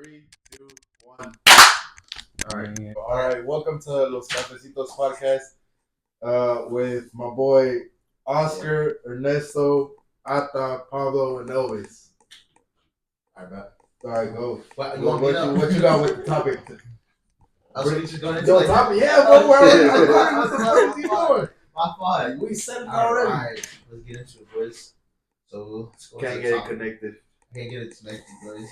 3, 2, 1. All right. Welcome to Los Carnales podcast with my boy Oscar, Ernesto, Ata, Pablo, and Elvis. All right, bro. All right, go. What you got with the topic? Just going into No like topic? Yeah, bro. Where you going? My fault. We said it All already. right, let's get into it, boys. So let's go. Can't get it connected. Can't get it connected, boys.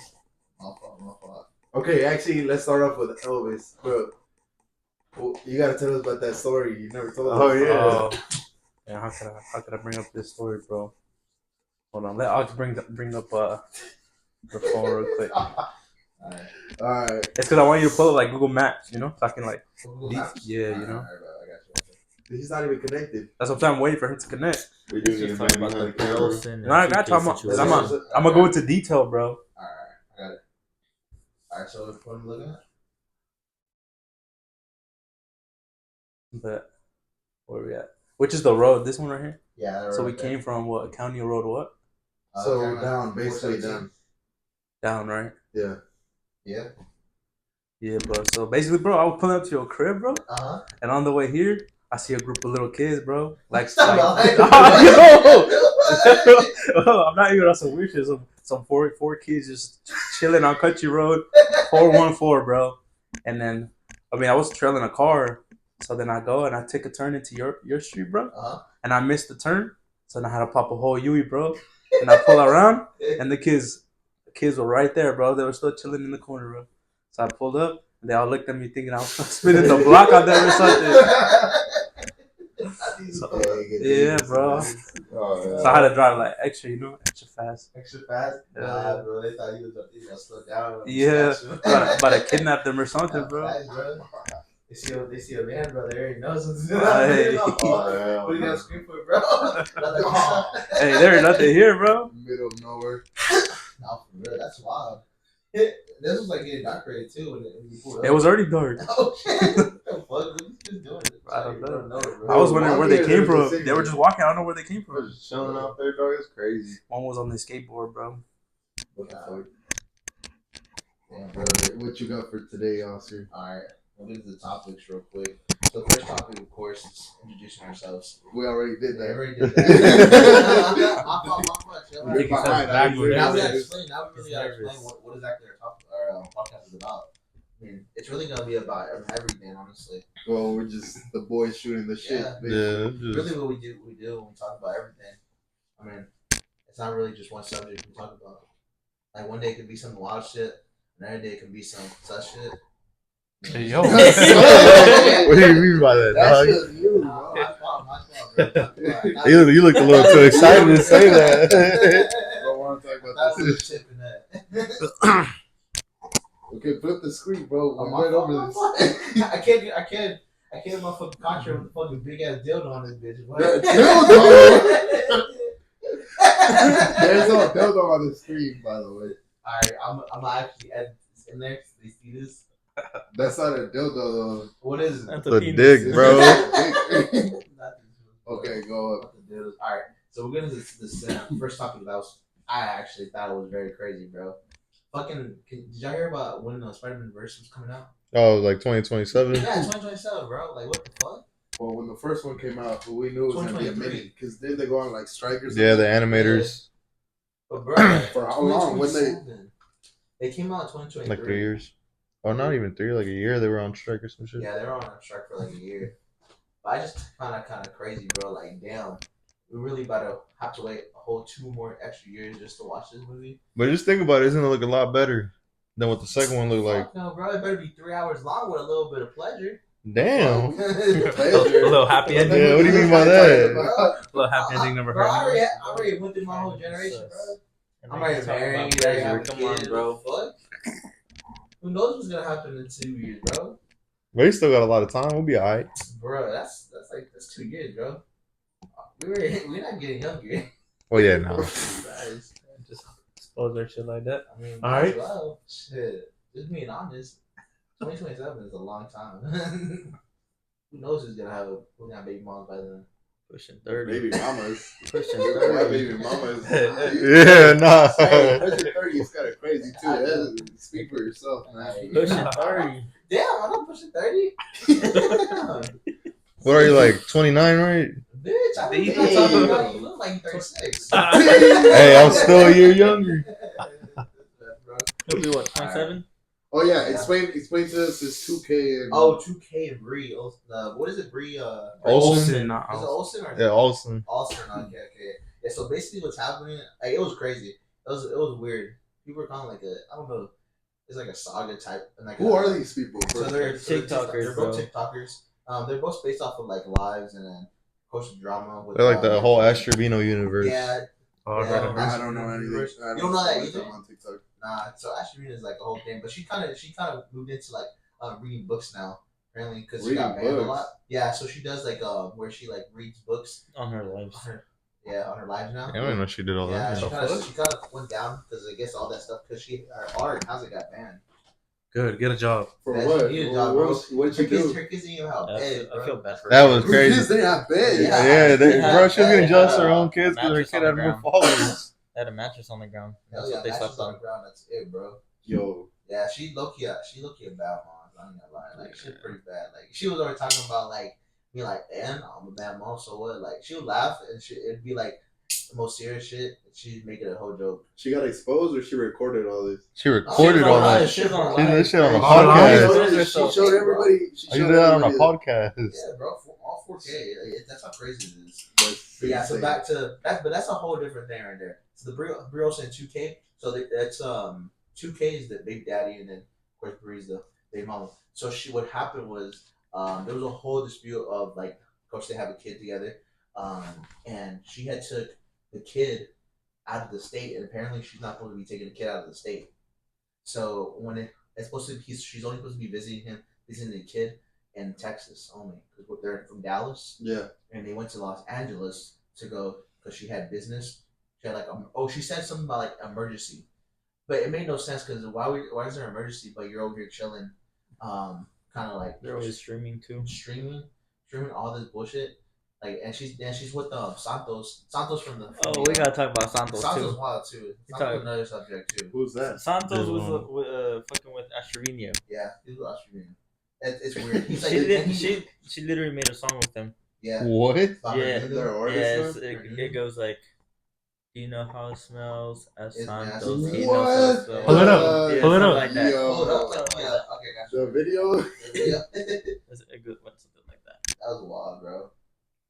My fault. Okay, actually, let's start off with Elvis, bro. Well, you gotta tell us about that story. You never told us. Oh yeah. Yeah, how could I bring up this story, bro? Hold on, let Ox bring up the phone real quick. All right. It's because I want you to pull up like Google Maps, you know, so I can like, Google Maps? yeah, you know. All right, bro. I got you. He's not even connected. That's what I'm waiting for him to connect. We do need to talk about the girls. No, I got you. I'm gonna go into detail, bro. All right, I got it. All right, so what I'm looking at? But where we at? Which is the road? This one right here. Yeah. So we came from what? County Road what? So down, basically down. Down, right? Yeah. Yeah. Yeah, bro. So basically, bro, I was pulling up to your crib, bro. And on the way here, I see a group of little kids, bro. I'm not even on some weird shit. Some four kids just chilling on Country Road, 414, bro. And then, I was trailing a car. So then I go and I take a turn into your street, bro. And I missed the turn. So then I had to pop a whole Yui, bro. And I pull around, and the kids were right there, bro. They were still chilling in the corner, bro. So I pulled up, and they all looked at me thinking I was spinning the block on them or something. So, yeah, bro. So I had to drive like extra fast. Extra fast? Yeah. Nah, bro. They thought you was slow down. Yeah, about to kidnap them or something, bro. Fast, bro. They see a man, bro. They already know something. What you gotta scream for, bro? Hey, there ain't nothing here, bro. Middle of nowhere. Nah, for real, that's wild. This was like getting dark already too when you pulled up. It was already dark. Oh shit! What the fuck? What you just doing? I don't know. Bro. I was wondering where they came from. They were just walking. I don't know where they came from. Just chilling out there, dog. It's crazy. One was on the skateboard, bro. What the fuck? Damn, bro. What you got for today, Oscar? Alright, we'll get into the topics real quick. So the first topic, of course, is introducing ourselves. We already did We that. already did that. My fault. Now we gotta explain. Now we really gotta explain what exactly our podcast is about. I mean, it's really gonna be about everything, honestly. Well, we're just the boys shooting the shit. Yeah. Really, what we do when we talk about everything. I mean, it's not really just one subject we talk about. Like one day it could be some wild shit, another day it can be some such shit. Hey, yo. What do you mean by that, dog? That's just you, My bro. fault, bro. You look a little too excited to say that. Don't want to talk about That this. was a tip in that. Okay, flip the screen, bro. Oh, We're my right fault, over my this. fault. I can't motherfucking contract with a fucking big ass dildo on this bitch. What? Dildo? There's no dildo on the screen, by the way. Alright, I'm gonna actually add this in there so they see this. That's not a dildo, though. What is it? That's The dick, bro. Okay, go up. Alright, so we're gonna this first topic I actually thought it was very crazy, bro. Fucking, did y'all hear about when Spider-Man Verse was coming out? Oh, like 2027? Yeah, 2027, bro. Like, what the fuck? Well, when the first one came out, we knew it was going to be a 2023. mini. Because then they go on like strike or something. Yeah, the animators. But bro, For how long? When they came out in 2023. Like 3 years. Oh, not even 3, like a year. They were on strike or some shit. Yeah, they were on strike for like a year. But I just found that kind of crazy, bro. Like, damn, we really about to have to wait a whole 2 more extra years just to watch this movie. But just think about it. Isn't it look a lot better than what the second one looked like? Fuck no, bro. It better be 3 hours long with a little bit of pleasure. Damn. A little happy ending. Yeah, what do you mean by that? A little happy ending never Bro, hurt. I already went through my whole generation, bro. I'm already married. I already have a Come kid. on, bro. Fuck. Who knows what's gonna happen in 2 years, bro? But he still got a lot of time. We'll be alright. Bro, that's 2 years, bro. We're not getting younger. Well, yeah, no. Guys, Just expose their shit like that. I mean, All might right. as well. Shit. Just being honest, 2027 is a long time. Who knows who's gonna have baby moms by then? Pushing 30. Baby mamas. Pushing My 30. baby mamas. Yeah, nah. Hey, pushing 30 is kind of crazy too. Speak for yourself, man. Pushing 30. Damn, I'm not pushing 30. What are you like? 29, right? Bitch, I Hey. look talking about you look like 36. Hey, I'm still a year younger. He'll be what, 27? Oh yeah, explain to us this 2K and Oh, 2K and Bree. What is it, Bree? Olsen? not Is it Olsen or Yeah, Olsen. Olsen? Okay. Yeah. So basically, what's happening? Like, it was crazy. It was weird. People were kind of like I don't know. It's like a saga type. And like who are these people? So they're TikTokers, They're both bro. TikTokers. They're both based off of like lives and then of course drama. With, They're like the whole Astrobino universe. Yeah. Oh, Yeah, right. I don't know anything. You don't know that either? I'm on TikTok. Nah, so Ashley is like a whole thing, but she kind of moved into like reading books now, apparently because she got banned a lot. Yeah, so she does like where she like reads books On her lives. on her lives now. I didn't know she did all Yeah, that. she kind of went down because I guess all that stuff because her art hasn't got banned. Good. Get a job. For Yeah, what? she needed a job, What did you do? Her kids didn't even have I bed, feel, I feel bad for That her. was Her crazy. kids didn't have bed. Yeah, bro, she was getting jealous of her own A kids because her mattress kid on the had more ground. followers. They had a mattress on the ground. That's Hell yeah, what they mattress slept on on. the ground. That's it, bro. Yo, Yeah, she low-key a bad mom. I'm not gonna lie. Like, she's pretty bad. Like, she was already talking about, like, me, like, and I'm a bad mom, so what? Like, she would laugh, and it'd be, like, the most serious shit, and she'd make it a whole joke. she got exposed or she recorded all this? She recorded on all live. that. She was on She did live. this shit on a Oh, podcast. She showed everybody. She I did showed that on a everybody podcast. Yeah, bro, all 4K. That's how crazy it is. That's But yeah, so insane. back to that, but that's a whole different thing right there. So the Brios and 2K. So that's 2K is the big daddy, and then of course Bree's the big mama. So what happened was there was a whole dispute of like, of course they have a kid together, and she had took the kid out of the state, and apparently she's not supposed to be taking the kid out of the state. So when it's supposed to be, she's only supposed to be visiting the kid in Texas only because they're from Dallas. Yeah. And they went to Los Angeles to go because she had business. She had like she said something about like emergency, but it made no sense because why is there an emergency? But you're over here chilling, kind of like They're always streaming too. streaming all this bullshit. Like and she's with Santos from the. Oh, we gotta talk about Santos Santos too. wild too. You're Santos talking- another subject too. Who's that? Santos Yeah, was fucking with Astrovino. Yeah, he's Australian. It's weird. He's like, She literally made a song with him. yeah. What? About her Yeah. nigga. They're artists Yes, now? it goes like, do you know how it smells as It's Santos? nasty. He knows how it What? smells. Pull it up. Yeah, Pull it something up. like that. Yo. Hold up. Yeah. Okay, gotcha. The video? Yeah. It's a good one, something like that. That was wild, bro.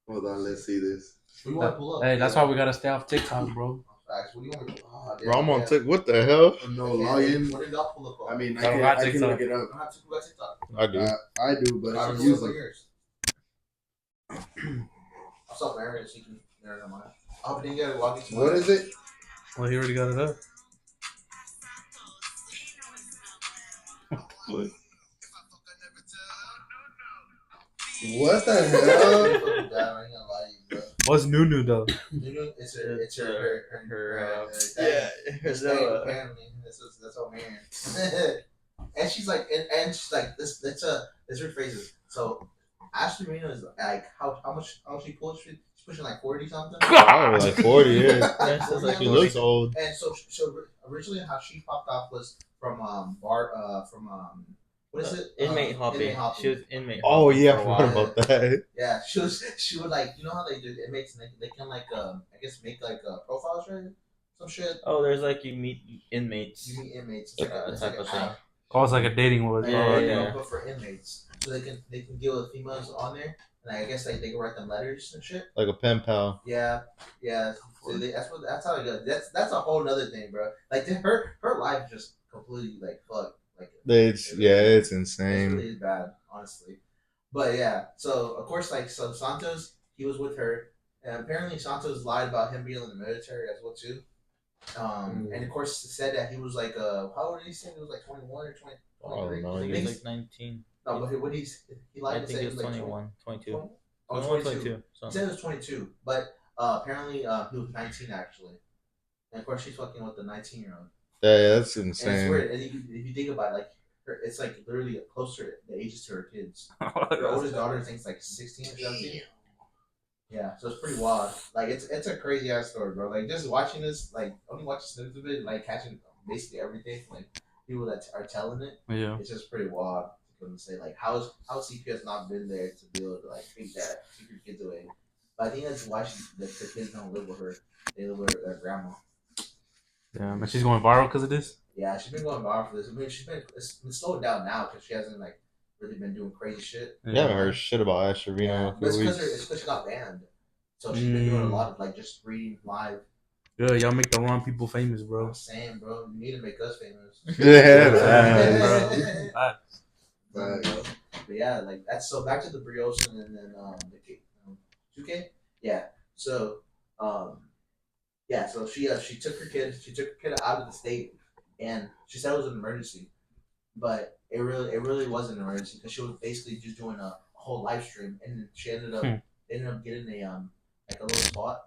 Hold on, let's see this. What do you want to pull up? Hey, that's why we gotta stay off TikTok, bro. Facts. What do you want to pull up? Bro, I'm on TikTok. What the hell? No Okay, login. What did y'all pull up on? I mean, I don't got I can TikTok. look it up. I don't have to go TikTok. I do. I do, but I don't Pull use up on them. yours. I'll stop Aaron so you can narrow them out. Oh, but then you gotta log into What is it? Well, he already got it up. What the hell? I ain't gonna lie to you, bro. What's Nunu though? It's her Yeah, It's apparently. That's what I'm hearing. And she's like, she's like, let's rephrase it. So, Ashley Marino is like, how much she pushed? She's pushing like 40 something. Oh, like 40, yeah. That's just like She looks old. And so originally how she popped off was from what is it? inmate hopping. Inmate hopping. She was inmate. Oh, hopping yeah, I for a forgot while. about that. Yeah, she would like, you know how they do inmates, they can like I guess make like profiles, right? Some shit. Oh, there's like you meet inmates. You meet inmates. It's like Type an of thing. app. Oh, it's like a dating one. Yeah, Yeah, yeah. but for inmates, so they can deal with females on there, and I guess like they can write them letters and shit. Like a pen pal. Yeah. So that's how it goes. That's a whole nother thing, bro. Like her life just completely like fucked. Like It's it insane. really is bad, honestly. But yeah, so of course, like so Santos, he was with her, and apparently Santos lied about him being in the military as well too. And of course said that he was like how old did he say he was like 21 or 20? I don't know. He was like 19. No, but when he lied I and think said he was like 21, 22. Oh, 21, 22. 22. He So. said he was 22, but apparently he was 19 actually. And of course she's fucking with the 19-year-old. Yeah, that's And it's insane. weird. And if you think about it, like it's like literally closer the ages to her kids. Her oldest daughter I think is like 16 or 17. Yeah, so it's pretty wild. Like it's a crazy ass story, bro. Like just watching this, like only watching snippets of it, like catching basically everything, like people that are telling it. Yeah. It's just pretty wild. To say like how CPS not been there to be able to like take that keep your kids away. But I think that's why the kids don't live with her. They live with their grandma. Yeah, and she's going viral because of this. Yeah, she's been going viral for this. I mean, it's been slowed down now because she hasn't like really been doing crazy shit. Yeah, I haven't heard shit about Ash Trevino Yeah, in a but it's few because weeks. she got banned. So she's been doing a lot of like just reading live. Yeah, y'all make the wrong people famous, bro. I'm saying, bro, you need to make us famous. Yeah, bro. But yeah, like that's so back to the brioche and then the cake, 2K. Yeah. So yeah, so she took her kid out of the state, and she said it was an emergency, but it really was an emergency because she was basically just doing a whole live stream, and she ended up getting a like a little spot,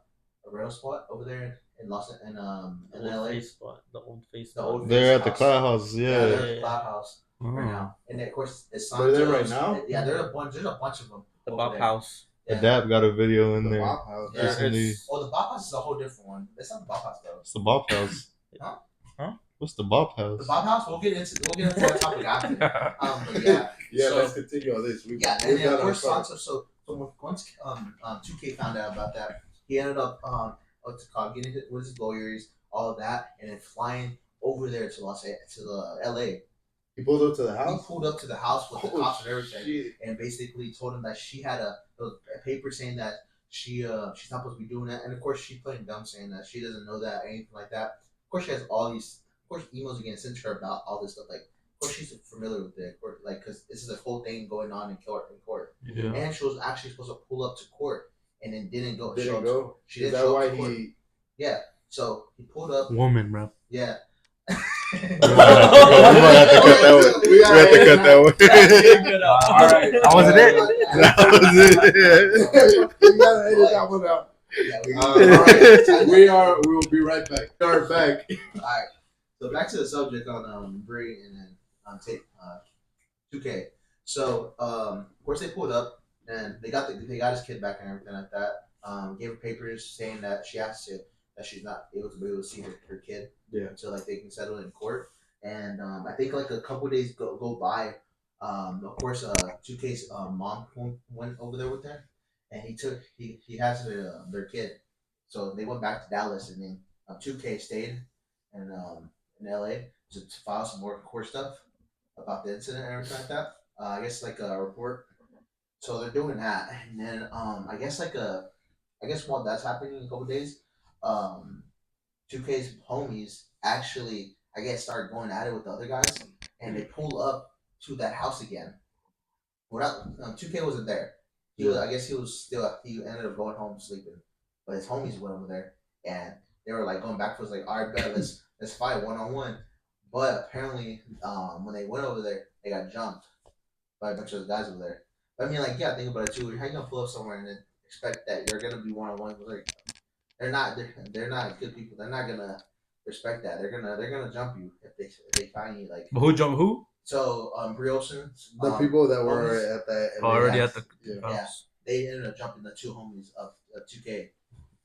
a rail spot over there in in The old LA. face spot. The old face The spot. old they're face at the house. Cloud House. Yeah, Yeah, they're at the Cloud House right Oh. now, and then, of course it's They're there right Santos. now? Yeah, there's a bunch of them. The over Bop there. House. the Yeah. Dap got a video in The there. Mop House. Yeah, Recently. Oh, the Bop House is a whole different one. It's not the Bop House though. It's the Bop House. Huh? Huh? What's the Bop The House? Bop House. We'll get into that topic after. But yeah. Yeah, So- let's continue on this. Yeah, and then of course Santos. So once 2K found out about that, he ended up what's it called, getting with his lawyers, all of that, and then flying over there to the LA. He pulled up to the He house. pulled up to the house with the Oh, cops and everything, shit. and basically told him that she had a paper saying that she's not supposed to be doing that, and of course she's playing dumb, saying that she doesn't know that or anything like that. Of course she has all these, of course emails again sent to her about all this stuff. Like, of course she's familiar with it, or, like because this is a whole thing going on in court. Yeah. And she was actually supposed to pull up to court, and then didn't go. Didn't go. She Is didn't that show why up to court. he? Yeah. So he pulled up. Woman, bro. Yeah. We might have to cut that one. We have to cut that one. All right. That wasn't it. That was it. We gotta edit that one out. Yeah, All right. We will be right back. Start back. All right. So back to the subject on Bree and then on tape 2K. So of course they pulled up and they got his kid back and everything like that. Gave her papers saying that she asked it that she's not able to see her kid. Yeah. Until like they can settle in court. And I think like a couple days go by. Of course 2K's mom went over there with her, and he has their kid. So they went back to Dallas, and then 2K stayed in LA to file some more court stuff about the incident and everything like that. I guess like a report. So they're doing that, and then I guess while that's happening in a couple days, 2K's homies actually I guess started going at it with the other guys, and they pull up to that house again. Without 2K wasn't there. I guess he ended up going home sleeping, but his homies went over there, and they were like going back to us like, all right, bet let's fight 1-on-1. But apparently, when they went over there, they got jumped by a bunch of guys over there. But I mean, like, yeah, think about it too. How you gonna pull up somewhere and then expect that you're gonna be 1-on-1? Like, they're not good people. They're not gonna respect that. They're gonna jump you if they find you. Like, But who jumped who? so Brioshin, The people that were homies, at that. Already at the Yeah. house. they ended up jumping the two homies of 2K.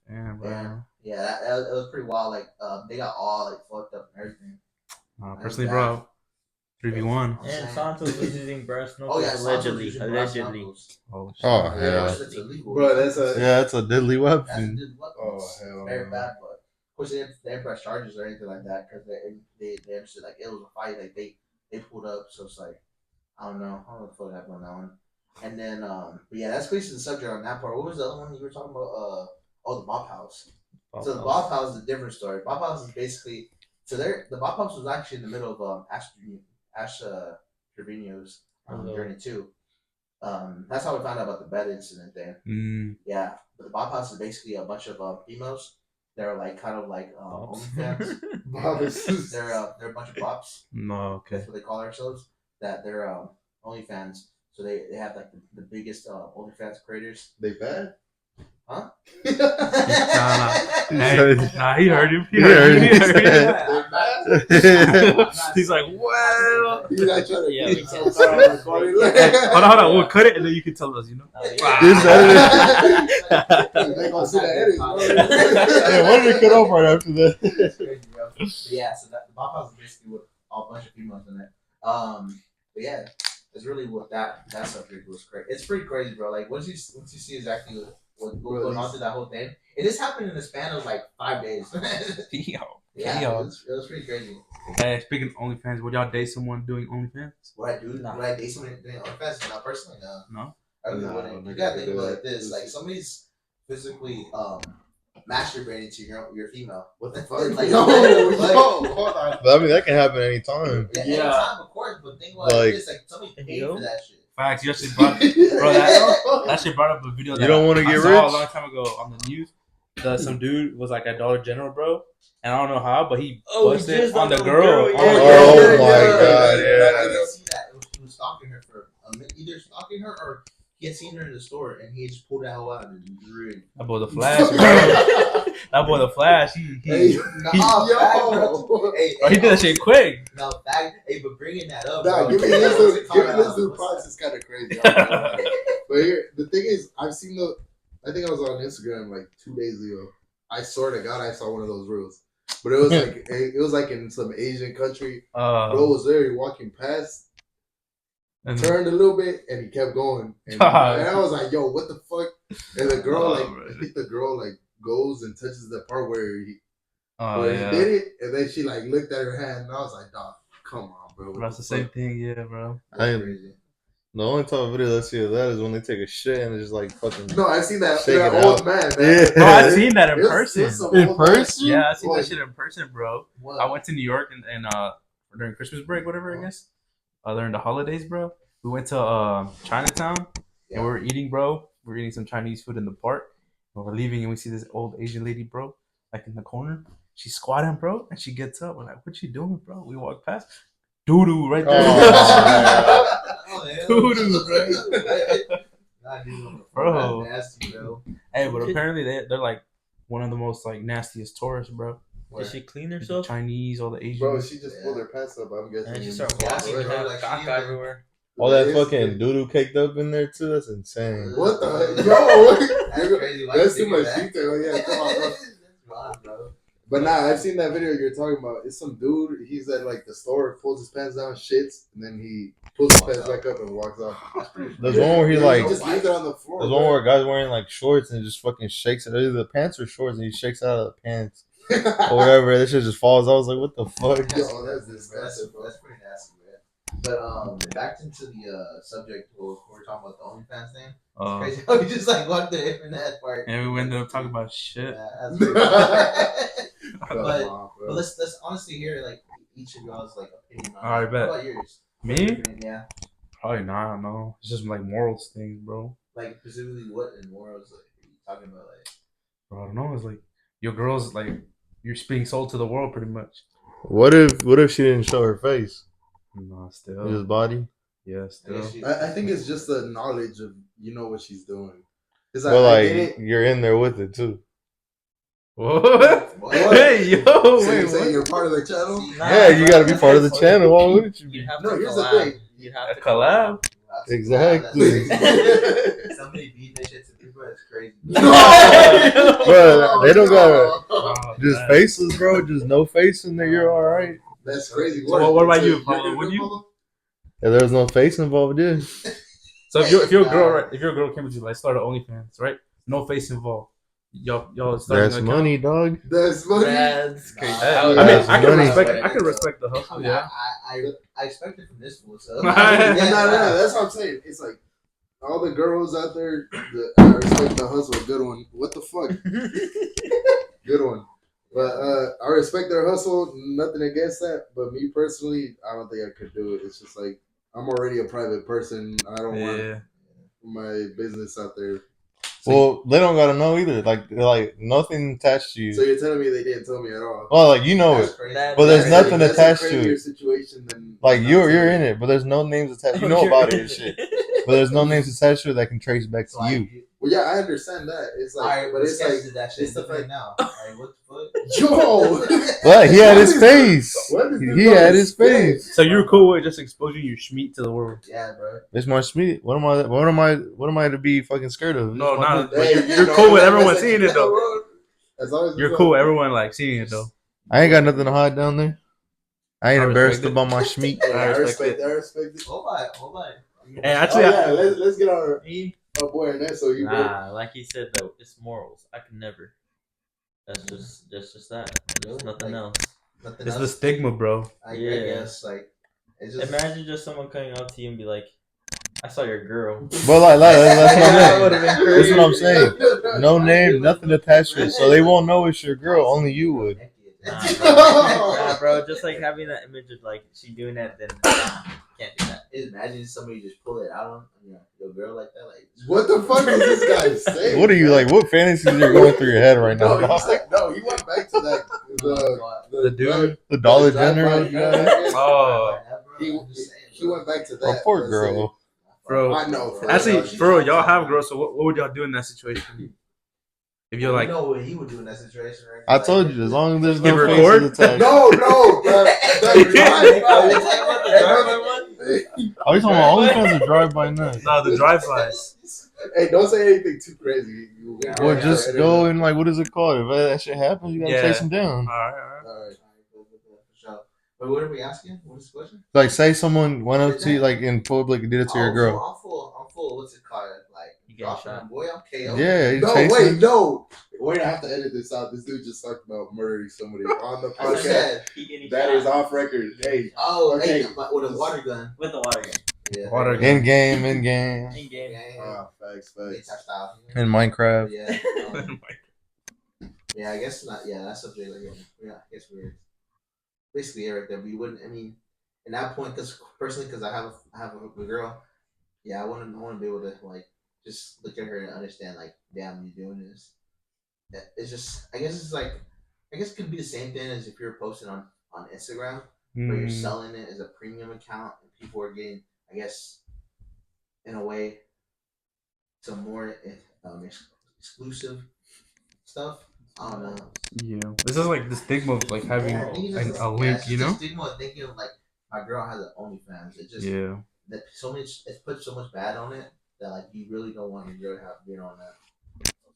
Damn, bro. And yeah, that was pretty wild. Like, they got all like fucked up and everything. Personally, bro. 3v1. And Santos was using breast milk Oh yeah, allegedly. Santos using brass Allegedly. knuckles. Oh, shit. Oh, Of yeah. course, it's illegal. Bro, that's a. Yeah, it's a deadly That's weapon. just weapons. Oh, hell Very no. bad, but of course they didn't press charges or anything like that because they understood like it was a fight. Like they pulled up, so it's like I don't know what the fuck happened on that one. And then but yeah, that's basically the subject on that part. What was the other one you were talking about? The Bop House. So the Bop House is a different story. Bop House is basically the Bop House was actually in the middle of Ash Trevino's journey too. That's how we found out about the bed incident there. Yeah, but the Bop House is basically a bunch of females. They're like kind of like OnlyFans. They're a bunch of bops. No, okay. That's what they call ourselves. That they're OnlyFans. So they have like the biggest OnlyFans creators. They bad? Huh? Nah, he heard him. He He heard heard him. him. He's like, well. He's not trying to Yeah, get we himself can't. started recording. Hold on. We'll cut it and then you can tell us, you know? Oh, You said They gonna see the edit, bro. Yeah, what did it cut off right after that? That's crazy, bro. But yeah, so that the Bop House is basically with a bunch of females in it. But yeah, it's really what that subject was crazy. It's pretty crazy, bro. Like once you see exactly what's going on through that whole thing, it just happened in the span of like 5 days. Yeah, it was pretty crazy. Hey, speaking of OnlyFans, would y'all date someone doing OnlyFans? Would I do? Nah. Would I date someone doing OnlyFans? Not personally, no. No? I really Nah, I wouldn't. don't You think gotta I think could do about it that. like this: like somebody's physically masturbating to your female. What the fuck? Like, Yo, like- hold on. But I mean, that can happen anytime. Yeah, Yeah. anytime, of course, but think about Like- it this: like somebody paid for that shit. Facts. You actually brought, bro, that shit brought up a video. You don't wanna I get saw rich? a long time ago on the news. Some dude was like at Dollar General, bro, and I don't know how, but he busted just on the the girl. girl, on yeah. the Oh girl. my God, yeah. I didn't see that. He was stalking her for a minute, either stalking her or he had seen her in the store and he just pulled that whole out and drew it. That boy the Flash, bro. That boy the Flash. He Hey, Nah, yo. fact, bro. Hey, bro, he did that shit quick. No, fact. Hey, but bringing that up, Nah, bro. giving Yeah, this what's it dude called? props is kind of crazy. I'm not gonna lie. But here, the thing is, I've seen I think I was on Instagram like 2 days ago. I swear to God, I saw one of those reels. But it was like in some Asian country. Bro was there, he walking past, And turned a little bit, and he kept going. And I was like, "Yo, what the fuck?" And the girl, I think the girl like goes and touches the part where he did it, and then she like looked at her hand, and I was like, "Dog, come on, bro." That's the same thing, yeah, bro. Crazy. The only type of video I see of that is when they take a shit and it's just like fucking. No, I've seen that. Shake That it old out. man. Yeah. Bro, I've seen that in It was person. some In old man. person? Yeah, I seen Boy. that shit in person, bro. What? I went to New York and during Christmas break, whatever I guess. During the holidays, bro. We went to Chinatown and we were eating, bro. We were eating some Chinese food in the park. And we're leaving and we see this old Asian lady, bro, like in the corner. She's squatting, bro, and she gets up. We're like, "What you doing, bro?" We walk past. Doo-doo right there. Doo-doo, bro. Bro. Nasty, bro. Hey, but apparently they're like one of the most like nastiest tourists, bro. Did she clean The herself? Chinese, all the Asians. Bro, she just pulled her pants up. I'm guessing. And she started Yeah, walking bro, with her like, cock she- everywhere. All that fucking doodoo caked up in there too. That's insane. What the heck? Yo, That's crazy. Why that's you too much thinking that? detail. Yeah, come on, bro. That's wild, bro. But nah, I've seen that video you're talking about. It's some dude. He's at like the store, pulls his pants down, shits, and then he pulls his pants back up and walks off. There's one where he Yeah, like. just leaves it on the floor. There's one where a guy's wearing like shorts and just fucking shakes it. Either the pants or shorts and he shakes it out of the pants or whatever. This shit just falls. I was like, what the fuck? Yo, that's disgusting, bro. That's pretty nasty, man. But back into the subject where we were talking about the OnlyFans thing. It's crazy how we just like walked the internet part. And we ended up talking about shit. Yeah, that's pretty Come but on, bro. but let's honestly hear like each of y'all's like opinion on All right, it. bet. What about yours? Me? Yeah. Probably not. I don't know. It's just like morals things, bro. Like specifically what in morals like are you talking about like Bro, I don't know. It's like your girl's like you're being sold to the world, pretty much. What if she didn't show her face? No, His still. body? Yeah, I still. guess you- I think it's just the knowledge of what she's doing. It's Well, I like get it. you're in there with it too. What? What? Hey, yo, So wait, you're saying what? you're part of the channel? Yeah, you got to be part of the channel. Why wouldn't you be? You'd have No, to here's the collab. thing. You'd have A to collab? Exactly. Somebody beat that shit to people. That's crazy. Bro, they don't got Oh, just man. faceless, bro. Just no face in there. You're all right. That's crazy. So what about you, you're Paulo? good, Would you? Paulo? If there was no face involved, yeah. So if you're a girl, right? If your girl came with you, like start an OnlyFans, right? No face involved. Y'all starting That's an account? money, dog. That's money. That's crazy. Hey, I would- I mean, That's I can money. respect. I can respect the hustle. I, Yeah. I expect it from this fool. So No, that's what I'm saying. It's like all the girls out there. I respect the hustle. Good one. What the fuck? Good one. But I respect their hustle. Nothing against that. But me personally, I don't think I could do it. It's just like I'm already a private person. I don't want Yeah. my business out there. Well, they don't gotta know either. Like nothing attached to you. So you're telling me they didn't tell me at all? Well, like you know That's it, crazy. That- but there's that's nothing That's attached a to crazier it. situation than Like not you're telling in me. it, but there's no names attached. You know You're about it in and shit. But there's no names attached to it that can trace back So to you. What Well, yeah, I understand that. It's like, Alright, but it's Sketch like did that shit it's the different fact. now. Like, what the fuck? Yo, What? He had What his is face. what is this He gonna had his spit? face. So you're cool with just exposing your schmeat to the world? Yeah, bro. It's my Schmidt. What am I to be fucking scared of? No, It's my not. dick. But Hey, you're know, cool with that's everyone like seeing you it though. know, as long as You're it's cool not- with everyone like seeing it though. I ain't got nothing to hide down there. I ain't I embarrassed respect it. about my Schmidt. Hey, I I respect respect it. I respect it. Hold on. And actually, Oh yeah, let's get our Me? boy Ernesto. You go. Nah, like he said though, it's morals. I can never. That's just that. There's Really? nothing Like, else. Nothing it's the else. stigma, bro. I Yeah. guess like it's just Imagine just someone coming up to you and be like, "I saw your girl." But like that's what That I'm would've been saying. That's what I'm crazy. saying. No name, nothing attached to it, so they won't know it's your girl. Only you would. Nah, bro. Just like having that image of like she doing that, then can't do that. Imagine somebody just pull it out on your girl like that. Like What the fuck is this guy saying? What are you like? What fantasies are going through your head right now? No, dog? he went back to that The dude. The Dollar drive-by General. guy. Oh. He went back to that. Oh, poor Let's girl. Bro. I know. For Actually, real. for real, y'all have girls. So what would y'all do in that situation? If you're like, you know what he would do in that situation, right? I told you, as long as there's You no record? faces attached. No, that Are you talking about OnlyFans or drive-by nuts? no, the drive-bys. Hey, don't say anything too crazy. Or just go and like, what is it called? If that shit happens, you gotta Yeah. chase them down. Alright. Alright. But what are we asking? What is the question? Like, say someone went up to you like in public and did it to your girl. I'm full. What's it called? Like You get dropping shot. him, boy. I'm KO. Yeah, you No, chase wait, them. no. Wait, I have to edit this out. This dude just talked about murdering somebody on the I podcast. said, He getting That shot is off record. Hey, oh, Okay. hey, with a water gun. with the water gun Yeah, Water gun. In game. in game. facts. Style. In Minecraft. Yeah. Yeah, I guess not. Yeah, that subject. Like, yeah, I guess we're basically right there. We wouldn't. I mean, in that point, because I have a girl. Yeah, I want to be able to like just look at her and understand like, damn, you doing this. It's just. I guess it's like. I guess it could be the same thing as if you're posting on Instagram, but you're selling it as a premium account, and people are getting, I guess, in a way, some more exclusive stuff. I don't know. Yeah. This is like the stigma of like having I think it's a link, it's you just know? a stigma of thinking of like my girl has an OnlyFans. It just Yeah. that so much it's put so much bad on it that like you really don't want your girl to have been on that.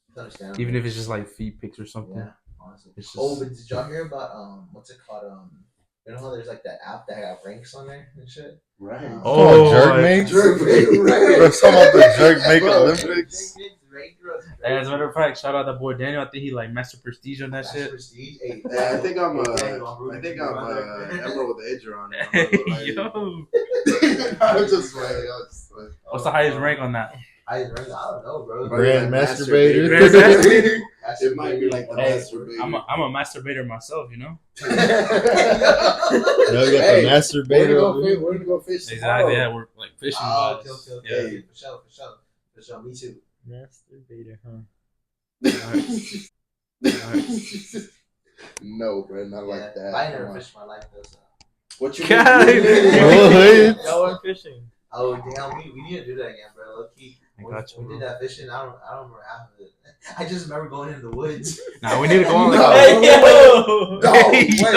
It's understandable. Even if it's just like feet pics or something. yeah, honestly. It's just... Oh, but did y'all hear about what's it called? You know how there's like that app that got ranks on there and shit. Right. Oh, jerk like- mate? Jerk mate, right. We're talking about the jerk make Bro, Olympics. Hey, as a matter of fact, shout out that boy Daniel. I think he like master prestige on that That's shit. prestige. Hey, Yeah, I think I'm Daniel, Emerald with Edger on. Yo. I'm just playing. What's the highest rank on that? I don't know, bro. Grand Like masturbator. Masturbator. It might be like the Hey, masturbator. I'm a masturbator myself, you know? No, you got Hey, the masturbator over here. We're gonna go fish Exactly, yeah, tomorrow. we're like fishing Oh, vibes. okay. Hey. For sure. Me too. Masturbator, huh? No, bro, not like that. I never Come on. fished my life though. So. What you God. mean? Y'all went fishing. Oh damn, we need to do that again, bro. Low key. I got you, We bro. did that fishing. I don't remember half of it. I just remember going in the woods. Nah, we need to go on No. like Hey, yo! No, Hey, wait. yo.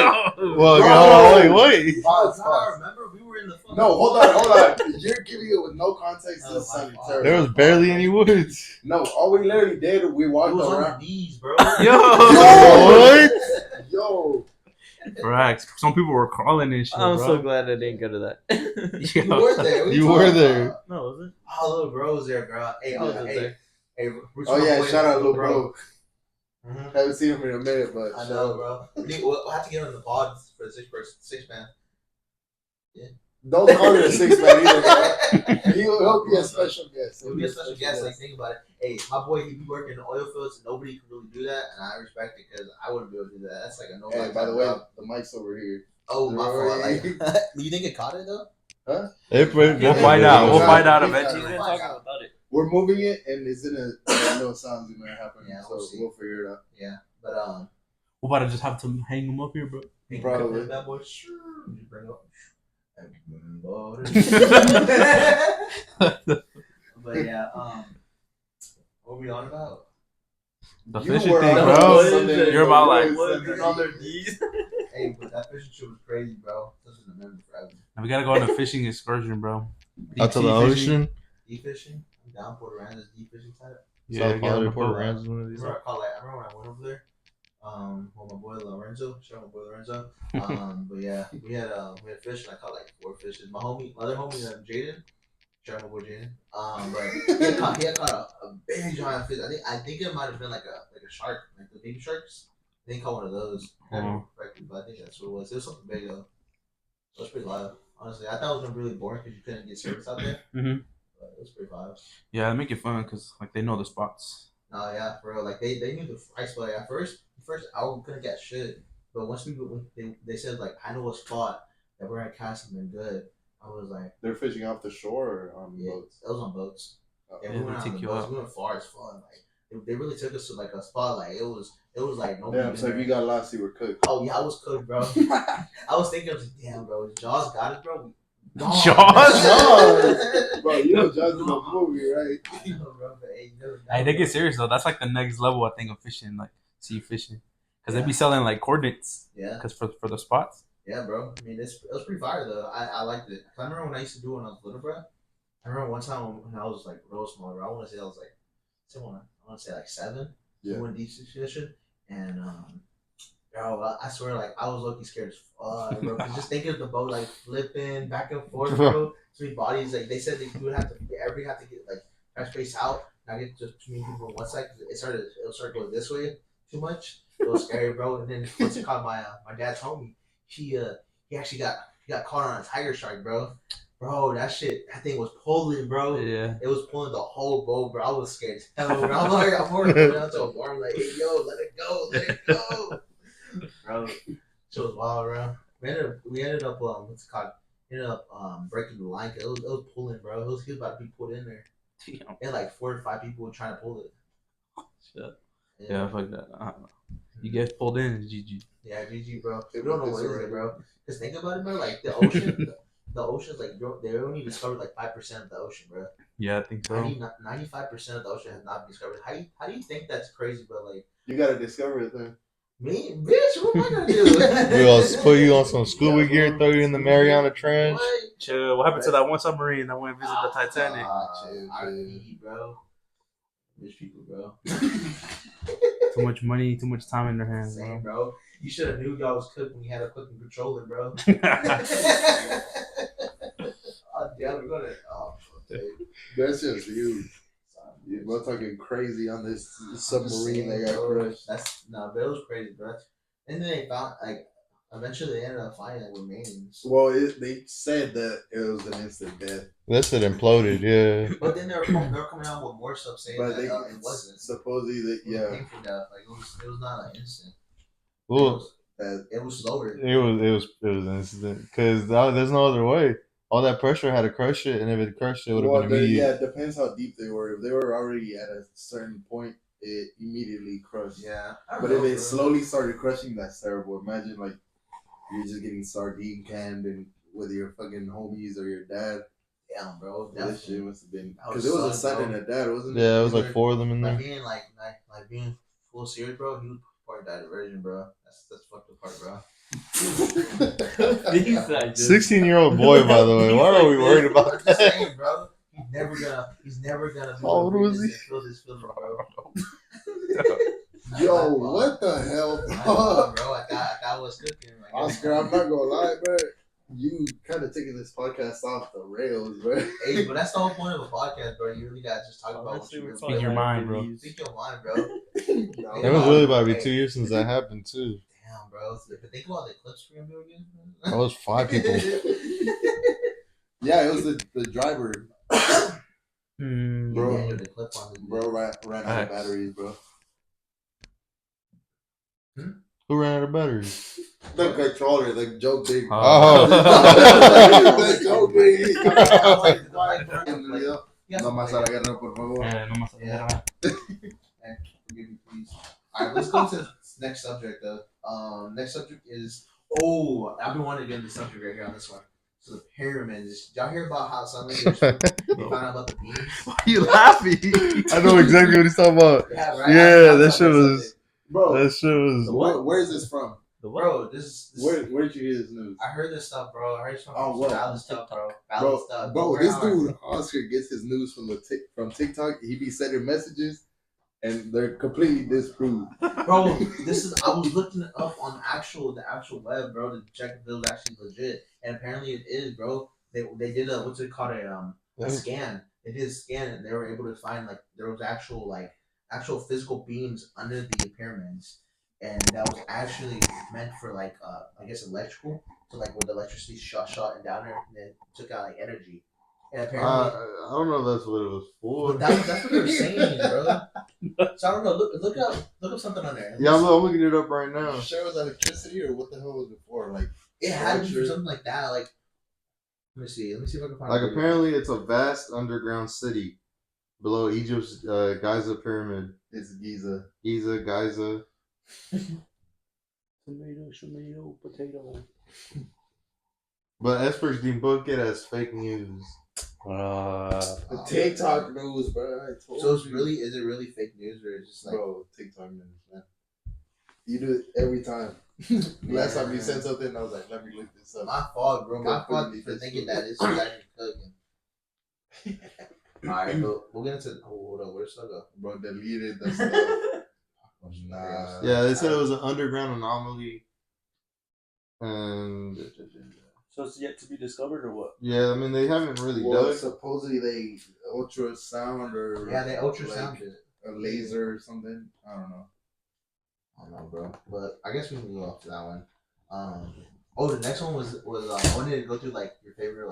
Well, Bro. wait. Pause, I pause. remember we were in the fucking No, hold on. You're giving it with no context. Oh, This my sounded fault. terrible. There was barely any woods. No, all we literally did, we It walked was on around. your knees, bro. Yo. What? Yo, Brax. Some people were crawling and shit, I'm bro. so glad I didn't go to that. You were there. What You talking were there. about? No, was it? Oh, little bro was there, bro. Hey, I wasn't there. oh yeah, shout out little bro. Mhm. Haven't seen him in a minute, but I know, bro. We'll have to get him in the pod for the six man. don't call it a 6-man either. Bro. He'll be a special guest. He'll be a special guest. Like, think about it. Hey, my boy, he be working in the oil fields, and nobody can really do that, and I respect it because I wouldn't be able to do that. That's like a no. Hey, by the way, the mic's over here. oh my fault. Like, you think it caught it though? We'll find out. We'll find out We'll eventually. find out. about it. We're moving it, and it's in a. I know it sounds gonna happen, Yeah, so we'll see. we'll figure it out. Yeah, but We're about to just have to hang him up here, bro. Probably. that boy. Just bring up. but yeah, what were were we on about? The You fishing were thing, on bro. Sunday, You're bro. about You like, were What Sunday. and all their D's. Hey, but that fishing trip was crazy, bro. This is a memory forever. we gotta go on a fishing excursion, bro. Out to Deep the sea fishing. ocean. Deep fishing. I'm down Port Aransas deep fishing type. Yeah, South get on the Florida, Port boat. Aransas, one of these. I remember when I went over there. With my boy Lorenzo. Shout out my boy Lorenzo. But yeah, we had fish and I caught like 4 fishes. My other homie Jaden. Shout out my boy Jaden. But he had caught a big giant fish. I think it might have been like a shark, like the baby sharks. I think he caught one of those. I haven't perfected, but I think that's what it was. It was something big though. It was pretty live. Honestly, I thought it was gonna be really boring because you couldn't get service out there. Mhm. But it was pretty live. Yeah, they make it fun because like they know the spots. Oh yeah, bro. Like they knew the price, but at first hour we couldn't get shit. But once they said like I know a spot that we're gonna catch something good. I was like, They're fishing off the shore or on boats? It was on boats. Yeah, Yeah, we went they on take the you boats. out. We went far as fun. Like they really took us to like a spot. Like it was like nobody. Damn, so if you got lost, you were cooked. Oh yeah, I was cooked, bro. I was thinking, I was like, damn, bro, Jaws got it, bro. Jaws? Jaws? Bro, you know Jaws in the movie, right? I know, bro, but hey, Hey, they get serious though. That's like the next level, I think, of fishing, like sea fishing, because they be selling like coordinates. Yeah. Because for the spots. Yeah, bro. I mean, it was pretty fire though. I liked it. I remember when I used to do it when I was little, bro. I remember one time when I was like real small, bro. I want to say I was like, I want to say like 7. Yeah. We went deep sea fishing, and bro, I swear, like I was low-key scared as fuck, bro. 'Cause just thinking of the boat like flipping back and forth, bro. Too many bodies. Like they said, we would have to everybody have to get like try to space out. Not get just too many people on one side. 'Cause it started going this way too much. It was scary, bro. And then once it caught my dad's homie, he actually got caught on a tiger shark, bro. Bro, that thing was pulling, bro. Yeah. It was pulling the whole boat, bro. I was scared as hell, bro. I'm already coming out to a bar. I'm like, hey, yo, let it go. Bro, shit was wild, bro. We ended up what's it called? Breaking the line. It was pulling, bro. He was about to be pulled in there. And like 4 or 5 people were trying to pull it. Shit. Yeah, fuck that. I don't know. You get pulled in, GG. Yeah, GG, bro. We don't know what is it, bro. Because think about it, bro. Like the ocean, the ocean's like they only discovered like 5% of the ocean, bro. Yeah, I think so. 95% of the ocean has not been discovered. How do you think that's crazy, bro? Like you gotta discover it then. Me, bitch, what am I gonna do? We gonna put you on some scuba gear, throw you in the Mariana Trench. What? Chill. What happened to that one submarine that went and visit the Titanic? RP, bro. Rich people, bro. Too much money, too much time in their hands, Same, bro. bro. You should have knew y'all was cooked when you had a cooking controller, bro. Oh, damn, we're gonna. Oh, okay. That's just you. Yeah, we're talking crazy on this submarine that got crushed. But it was crazy, bro. And then they found like eventually they ended up finding like remains. Well, they said that it was an instant death. That's it imploded, yeah. But then they were coming out with more stuff saying But that it wasn't. Supposedly that Painful death. Like it was not an instant. Well, it was slower. it was an incident because there's no other way. All that pressure had to crush it, and if it crushed it, would have been immediate. Yeah, it depends how deep they were. If they were already at a certain point, it immediately crushed. Yeah. But if it slowly started crushing, that's terrible. Imagine like you're just getting sardine canned and with your fucking homies or your dad. Damn, bro. This shit must have been because it was a son and a dad, wasn't it? Yeah, it was like 4 of them in there. Being full serious, bro. He was part diversion, bro. That's fucked up part, bro. 16-year-old boy, by the way. Why are we worried about that? Saying, bro. He's never gonna. How old was he? Feel this feeling, bro. Yo, what the hell, bro? I thought was cooking. Oscar, I'm not gonna lie, bro. You kind of taking this podcast off the rails, bro. Hey, but that's the whole point of a podcast, bro. You really gotta just talk about what you Speak your mind, bro. Speak your mind, bro. It was really about to be 2 years since that happened, too. Damn, bro. But think about the clips we're gonna do again. That was 5 people. Yeah, it was the driver. Bro ran out of batteries, bro. Who ran out of batteries? The controller, the Joe Big. Oh. The Joe Big. No más agarra, por favor. Yeah. And forgive me, please. Alright, let's go to the next subject, though. Next subject is... Oh, I've been wanting to get into the subject right here on this one. So the pyramids. Did y'all hear about how suddenly they found out about the beams? Why are you laughing? I know exactly what he's talking about. Yeah, right. Yeah, I'm that talking shit about was. something. Bro, That shit was. where is this from? The what? Bro, this Where did you hear this news? I heard this stuff, bro. I heard some what? valid stuff, bro. Valid stuff. Bro, Where this are dude Oscar gets his news from TikTok. He be sending messages, and they're completely disproved. Bro, this is I was looking it up on the actual web, bro, to check if it was actually legit, and apparently it is, bro. They did a what's it called a scan. They did a scan, and they were able to find like there was actual physical beams under the pyramids, and that was actually meant for like I guess electrical, so like where the electricity shot and down there, and then took out like energy, and apparently. I don't know if that's what it was for. But that's what they were saying, bro. So I don't know. Look up something on there. Yeah, I'm looking it up right now. You sure it was electricity or what the hell was it for? Like It had to be for something like that. Like, let me see. Let me see if I can find. Like a video. apparently, it's a vast underground city below Egypt's Giza pyramid. it's Giza. Giza. Tomato, potato. But experts debunk it as fake news. The TikTok news, bro. I told So it's you. really is it really fake news or is it just like Bro, TikTok news, man. You do it every time. Last time you said something, I was like, let me look this up. my fault, bro? My fault Completely for thinking different. that this is actually cooking. All right, but we'll get into. Oh, hold up, where's Sugo? Bro, deleted the stuff. Nah. Yeah, they said it was an underground anomaly, and So it's yet to be discovered or what? yeah, I mean they haven't really Well, dug. supposedly they ultrasound or Yeah, they ultrasounded it. a laser or something. I don't know. I don't know, bro. But I guess we can go off to that one. Oh, the next one was I wanted to go through like your favorite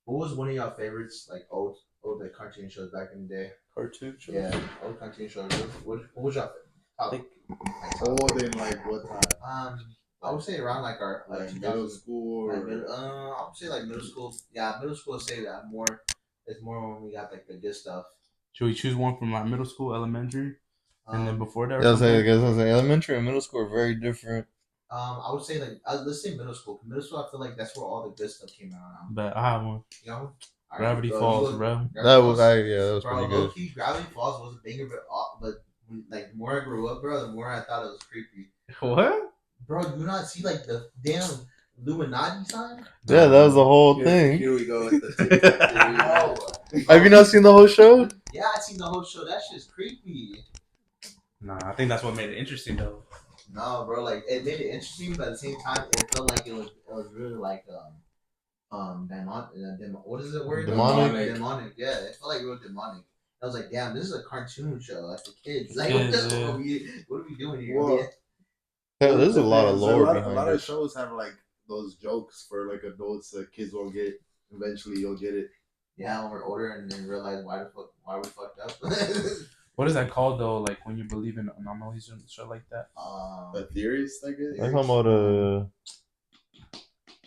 what was one of your favorites like old like cartoon shows back in the day? Cartoon show? Yeah, old cartoon shows. What was your I top? think Old in like what time? I would say around like our Like 2000s, middle school or I would say like middle school. Yeah, middle school. Say that more. It's more when we got like the good stuff. should we choose one from like middle school, elementary, and then before that? Or Yeah, I was something? saying elementary and middle school are very different. I would say like let's say middle school. Middle school, I feel like that's where all the good stuff came out. But I have one. You know, All Gravity bro, Falls, you bro. That was that was bro, pretty low good. key, Gravity Falls was a banger, but like the more I grew up, bro, the more I thought it was creepy. What? Bro, you not see like the damn Illuminati sign? Yeah, that was the whole thing. Here we go with the TikTok theory. No. Have you not seen the whole show? Yeah, I seen the whole show. That shit's creepy. Nah, I think that's what made it interesting though. No, bro, like it made it interesting, but at the same time, it felt like it was really like what is the word? Demonic. Demonic. Yeah, it felt like real demonic. I was like, damn, this is a cartoon show, like the kids. Like, Kids, what, yeah. what are we doing here? Well, man? Yeah, there's a lot of lore a lot behind of it. shows have like those jokes for like adults that kids won't get. Eventually, you'll get it. Yeah, when we're older and then realize why we fucked up. What is that called though? Like when you believe in anomalies and shit like that? The theories, I guess. I'm talking about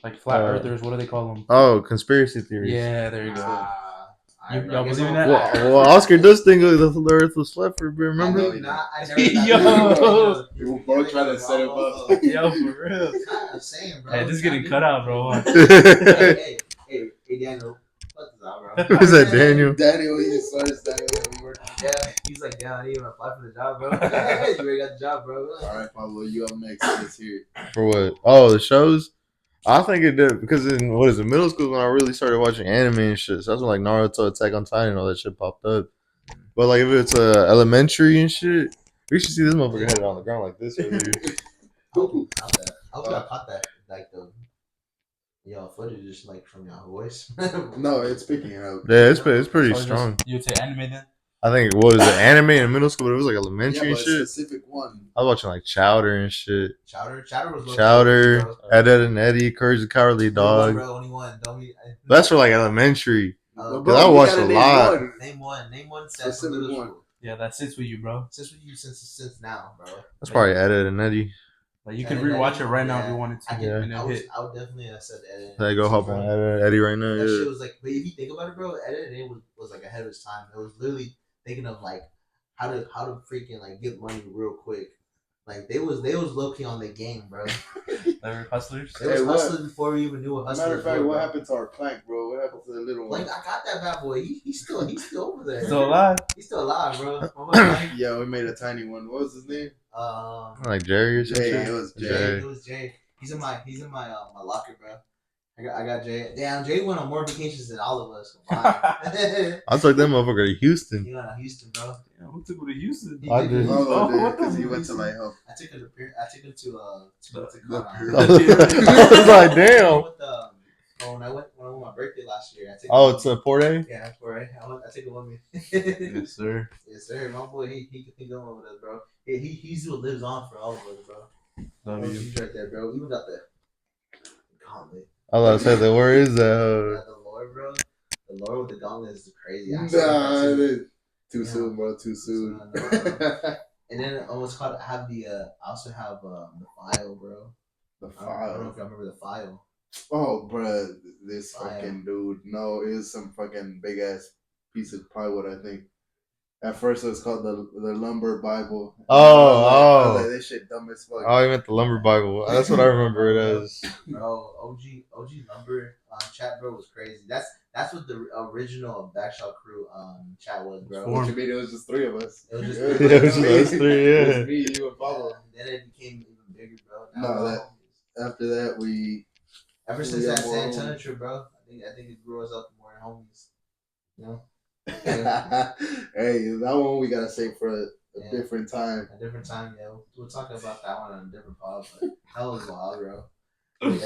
Like flat earthers, what do they call them? oh, conspiracy theories. Yeah, there you go. Y'all guess believe in I'm- that? Well, Oscar does think the Earth was flat for a bit. Remember? I never Yo. We were both trying to set him up. Yo, for real. It's kind of the same, bro. Hey, this is getting cut out, bro. Hey, Daniel. Fuck this out, bro. Who's that, Daniel? Daniel, he just started Daniel that we work. Yeah, he's like, damn, I didn't even apply for the job, bro. You already got the job, bro. All right, Pablo, you up next. Let's hear it. For what? Oh, the shows. I think it did because in what is it? Middle school when I really started watching anime and shit. So that's when like Naruto, Attack on Titan, and all that shit popped up. But like if it's elementary and shit, we should see this motherfucker headed on the ground like this. Earlier. I hope I caught that, like the footage just like from your voice. No, it's picking it up. Yeah, it's pretty So strong. You'd say anime then? I think what was it? Anime in middle school, but it was like elementary Yeah, and but shit. a specific one. I was watching like Chowder and shit. Chowder was low Chowder, key, bro. Ed, Ed and Eddie, Courage the Cowardly Only one, Dog. bro. Only one. Don't we? That's for like elementary. Uh, Bro, I you watched gotta a name lot. one. Name one. Set Specific from middle one. school. Yeah, that sits with you, bro. Since with you since now, bro. That's probably Ed, Ed and Eddie. Like you could Anime, rewatch it right now if yeah. you wanted to. I Yeah. And then hit. I would definitely have said Ed. I go hop on Ed, Ed, Eddie right now. That Yeah. shit was like, but if you think about it, bro, Ed was like ahead of his time. It was literally thinking of like how to freaking like get money real quick. Like they was low key on the game, bro. They were hustlers. They was Hey, what? hustling before we even knew what hustling Matter of fact, was. what happened to our plank, bro? What happened to the little one? Like I got that bad boy. He's still over there. Still alive? He's still alive, bro. My boy Plank. Yeah, we made a tiny one. What was his name? Like Jerry or Jay. something. It was Jay. Jay. It was Jay. He's in my my locker, bro. I got Jay. Damn, Jay went on more vacations than all of us combined. I took that motherfucker to Houston. He went to Houston, bro. Yeah, who took him to Houston? He I did. did. Oh, because he went to like help. I took him to I was like, damn. When I went on my birthday last year, I took Oh, him. it's a Port A? Yeah, for it. I take it with me. Yes, sir. Yes, sir. My boy, he going with us, bro. He's what lives on for all of us, bro. W. He's right there, bro. Even got the gauntlet. I was about to say that. Where is that? The Lord, bro. The Lord with the gauntlet is crazy. I Nah, saw that it too. is too Yeah. soon, bro. Too soon. And then what's called I have the I also have the file, bro. The I don't know file. if y'all remember the file. Oh, bro, this File. fucking dude. No, it was some fucking big ass piece of plywood, I think. At first, it was called the Lumber Bible. I was like, this shit dumb as fuck. Oh, you meant the Lumber Bible. That's what I remember it as. Bro, OG number chat, bro, was crazy. That's what the original Backshot Crew chat was, bro. What you mean? It was just three of us. It was just Yeah, it was just us three, yeah. It was me, you, and Pablo. Then it became even bigger, bro. No, we're that- all homies. After that, we Ever we since got that more San homies. Antonio trip, bro, I think it grew us up more homies. You know, hey, that one we gotta save for a Yeah. different time. a different time, yeah. We'll talk about that one on a different pod, but that was wild, bro. But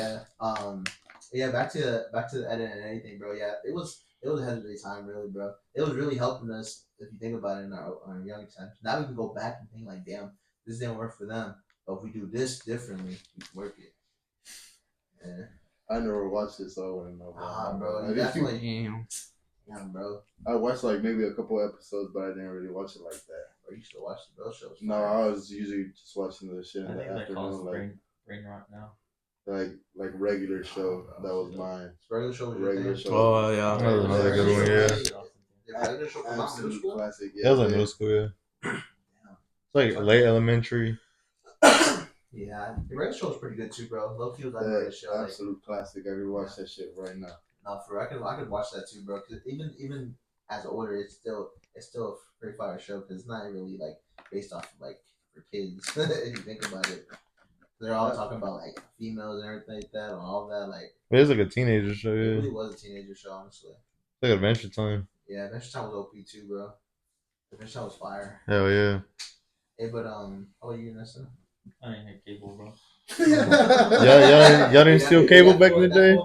yeah, back to the edit and anything, bro. Yeah, it was ahead of the time, really, bro. It was really helping us if you think about it in our young times. Now we can go back and think like, damn, this didn't work for them, but if we do this differently, we can work it. Yeah. I never watched it, so I wouldn't know. Bro, I you didn't- definitely, Damn. yeah, bro. I watched like maybe a couple episodes, but I didn't really watch it like that. Bro, you should watch the Bro shows. No, I was usually just watching the shit I in the think they call afternoon, it brain rot now. like regular show. That was mine. Regular show was Regular your thing? show. Oh, yeah. That was another good one, yeah. The regular show from middle Absolute school? classic. That was like middle school, yeah. It's like late elementary. Yeah, the regular show was pretty good too, bro. Low key was like a regular That show. Like, absolute classic. I could watch that shit right now. no, for real, I could watch that too, bro. Cause even as older, it's still a pretty fire show because it's not really like based off of like for kids. If you think about it, they're all talking about like females and everything like that, and all that. Like, It was like a teenager show, it yeah. really was a teenager show, honestly. It's like Adventure Time. Yeah, Adventure Time was OP too, bro. Adventure Time was fire. Hell yeah. Hey, but how about you, Nessa? I didn't have cable, bro. Y'all didn't steal cable back in the day?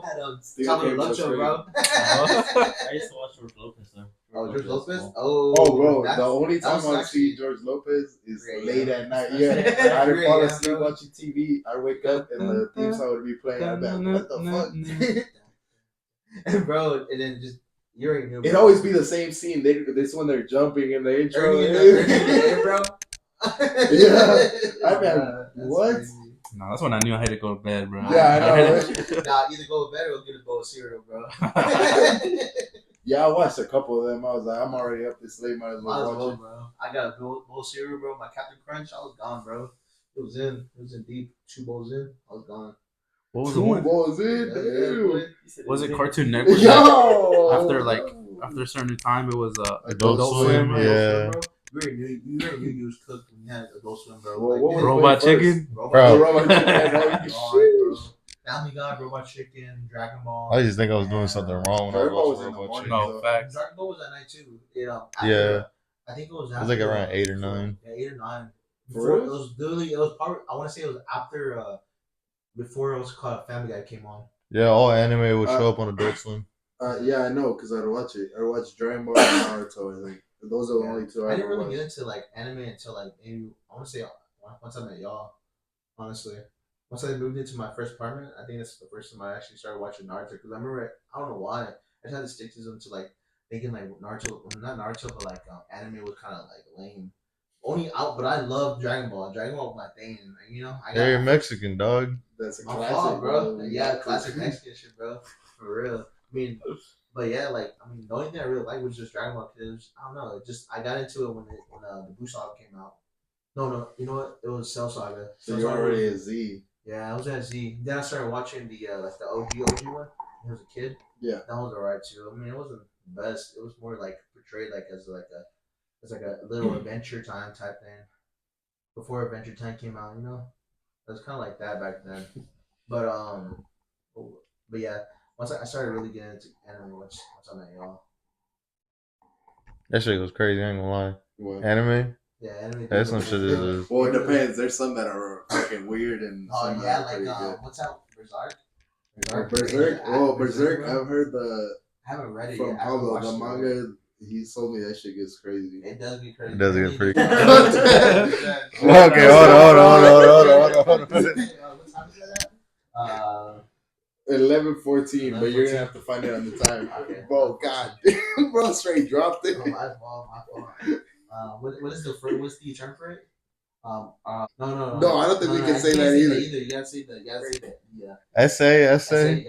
Top of the Love Show, bro. I used to watch George Lopez though. Oh, George Lopez? Oh, bro, that's- the only that time was I actually- see George Lopez is 3 late a.m. at night. Yeah. Yeah, I 3 would fall a.m., asleep bro. watching TV. I wake up and the theme song would be playing. I'd be like, what the fuck? And bro, and then just you already knew. It'd bro. always be the same scene. This when they're jumping in the intro. Ernie in the bro. Yeah. I mean, That's what? crazy. No, that's when I knew I had to go to bed, bro. Yeah, I know. Nah, either go to bed or get a bowl of cereal, bro. Yeah, I watched a couple of them. I was like, I'm already up this late. Might as Might as well well, watch it. bro. I got a bowl of cereal, bro. My Captain Crunch, I was gone, bro. It was in deep. 2 bowls in, I was gone. What was the Two one? balls in. Yeah, Damn. boy. Was it Cartoon Network? Yo. After, like, After a certain time, it was Adult Swim, Bro, yeah. bro. You already knew you was cooked when you had Adult Swim, bro. Well, what was Robot way first? Chicken? Oh, Bro. Robot Chicken. God, Oh, bro. shit. Family Guy, Robot Chicken, Dragon Ball. I just think I was doing something wrong when I Dragon Ball was was in the watching morning. Robot No, Chicken. facts. Dragon Ball was at night too. Yeah. I think it was. It was like around 8 or 9. Yeah, 8 or 9. For Before, real? it was literally. It was probably. I want to say it was after. Before it was called Family Guy came on. Yeah, all anime would show up on Adult Swim. Yeah, I know, because I'd watch it. I watched Dragon Ball and Naruto, I think. Those are the Yeah. only two I I didn't ever really get watched. into like anime until like maybe I want to say once I met y'all. Honestly, once I moved into my first apartment, I think that's the first time I actually started watching Naruto. Because I remember, I don't know why, I just had to stick to them to like thinking like Naruto, not Naruto, but like anime was kind of like lame. Only out, but I love Dragon Ball. Dragon Ball was my thing, and, you know. I Yeah, you're Mexican, dog. That's a my classic, fault, bro. bro. Yeah, classic Mexican shit, bro. For real. I mean, but yeah, like the only thing I really liked was just Dragon Ball because I don't know, it just I got into it when the Buu saga came out. No. You know what? It was Cell Saga. So Cell you're Saga already was- a Z. Yeah, I was at Z. Then I started watching the like the OG one. When I was a kid. Yeah. That was alright too. I mean, it wasn't the best. It was more like portrayed like as like a little Adventure Time type thing. Before Adventure Time came out, you know, it was kind of like that back then. But but yeah, once I started really getting into anime, once I met y'all. That shit was crazy. I ain't gonna lie. What? Anime. Yeah, anime. That's some was shit. cool. Is Well, it depends. There's some that are fucking weird and Oh some yeah, that are like pretty good. what's that? Berserk. Berserk. Oh, Berserk. bro. I've heard the I haven't read it from yet. I haven't Pablo watched the it yet. manga. He told me that shit gets crazy. It does get crazy. It does get pretty crazy. Okay, hold on. What time is that? 11:14, but you're gonna have to find it on the time. Okay. Bro, God, bro, straight dropped it. Oh, my fault. What is the first? What's the term for it? No. No, I don't think we can I say can't that either. You gotta say that. Yeah. Essay. Essay.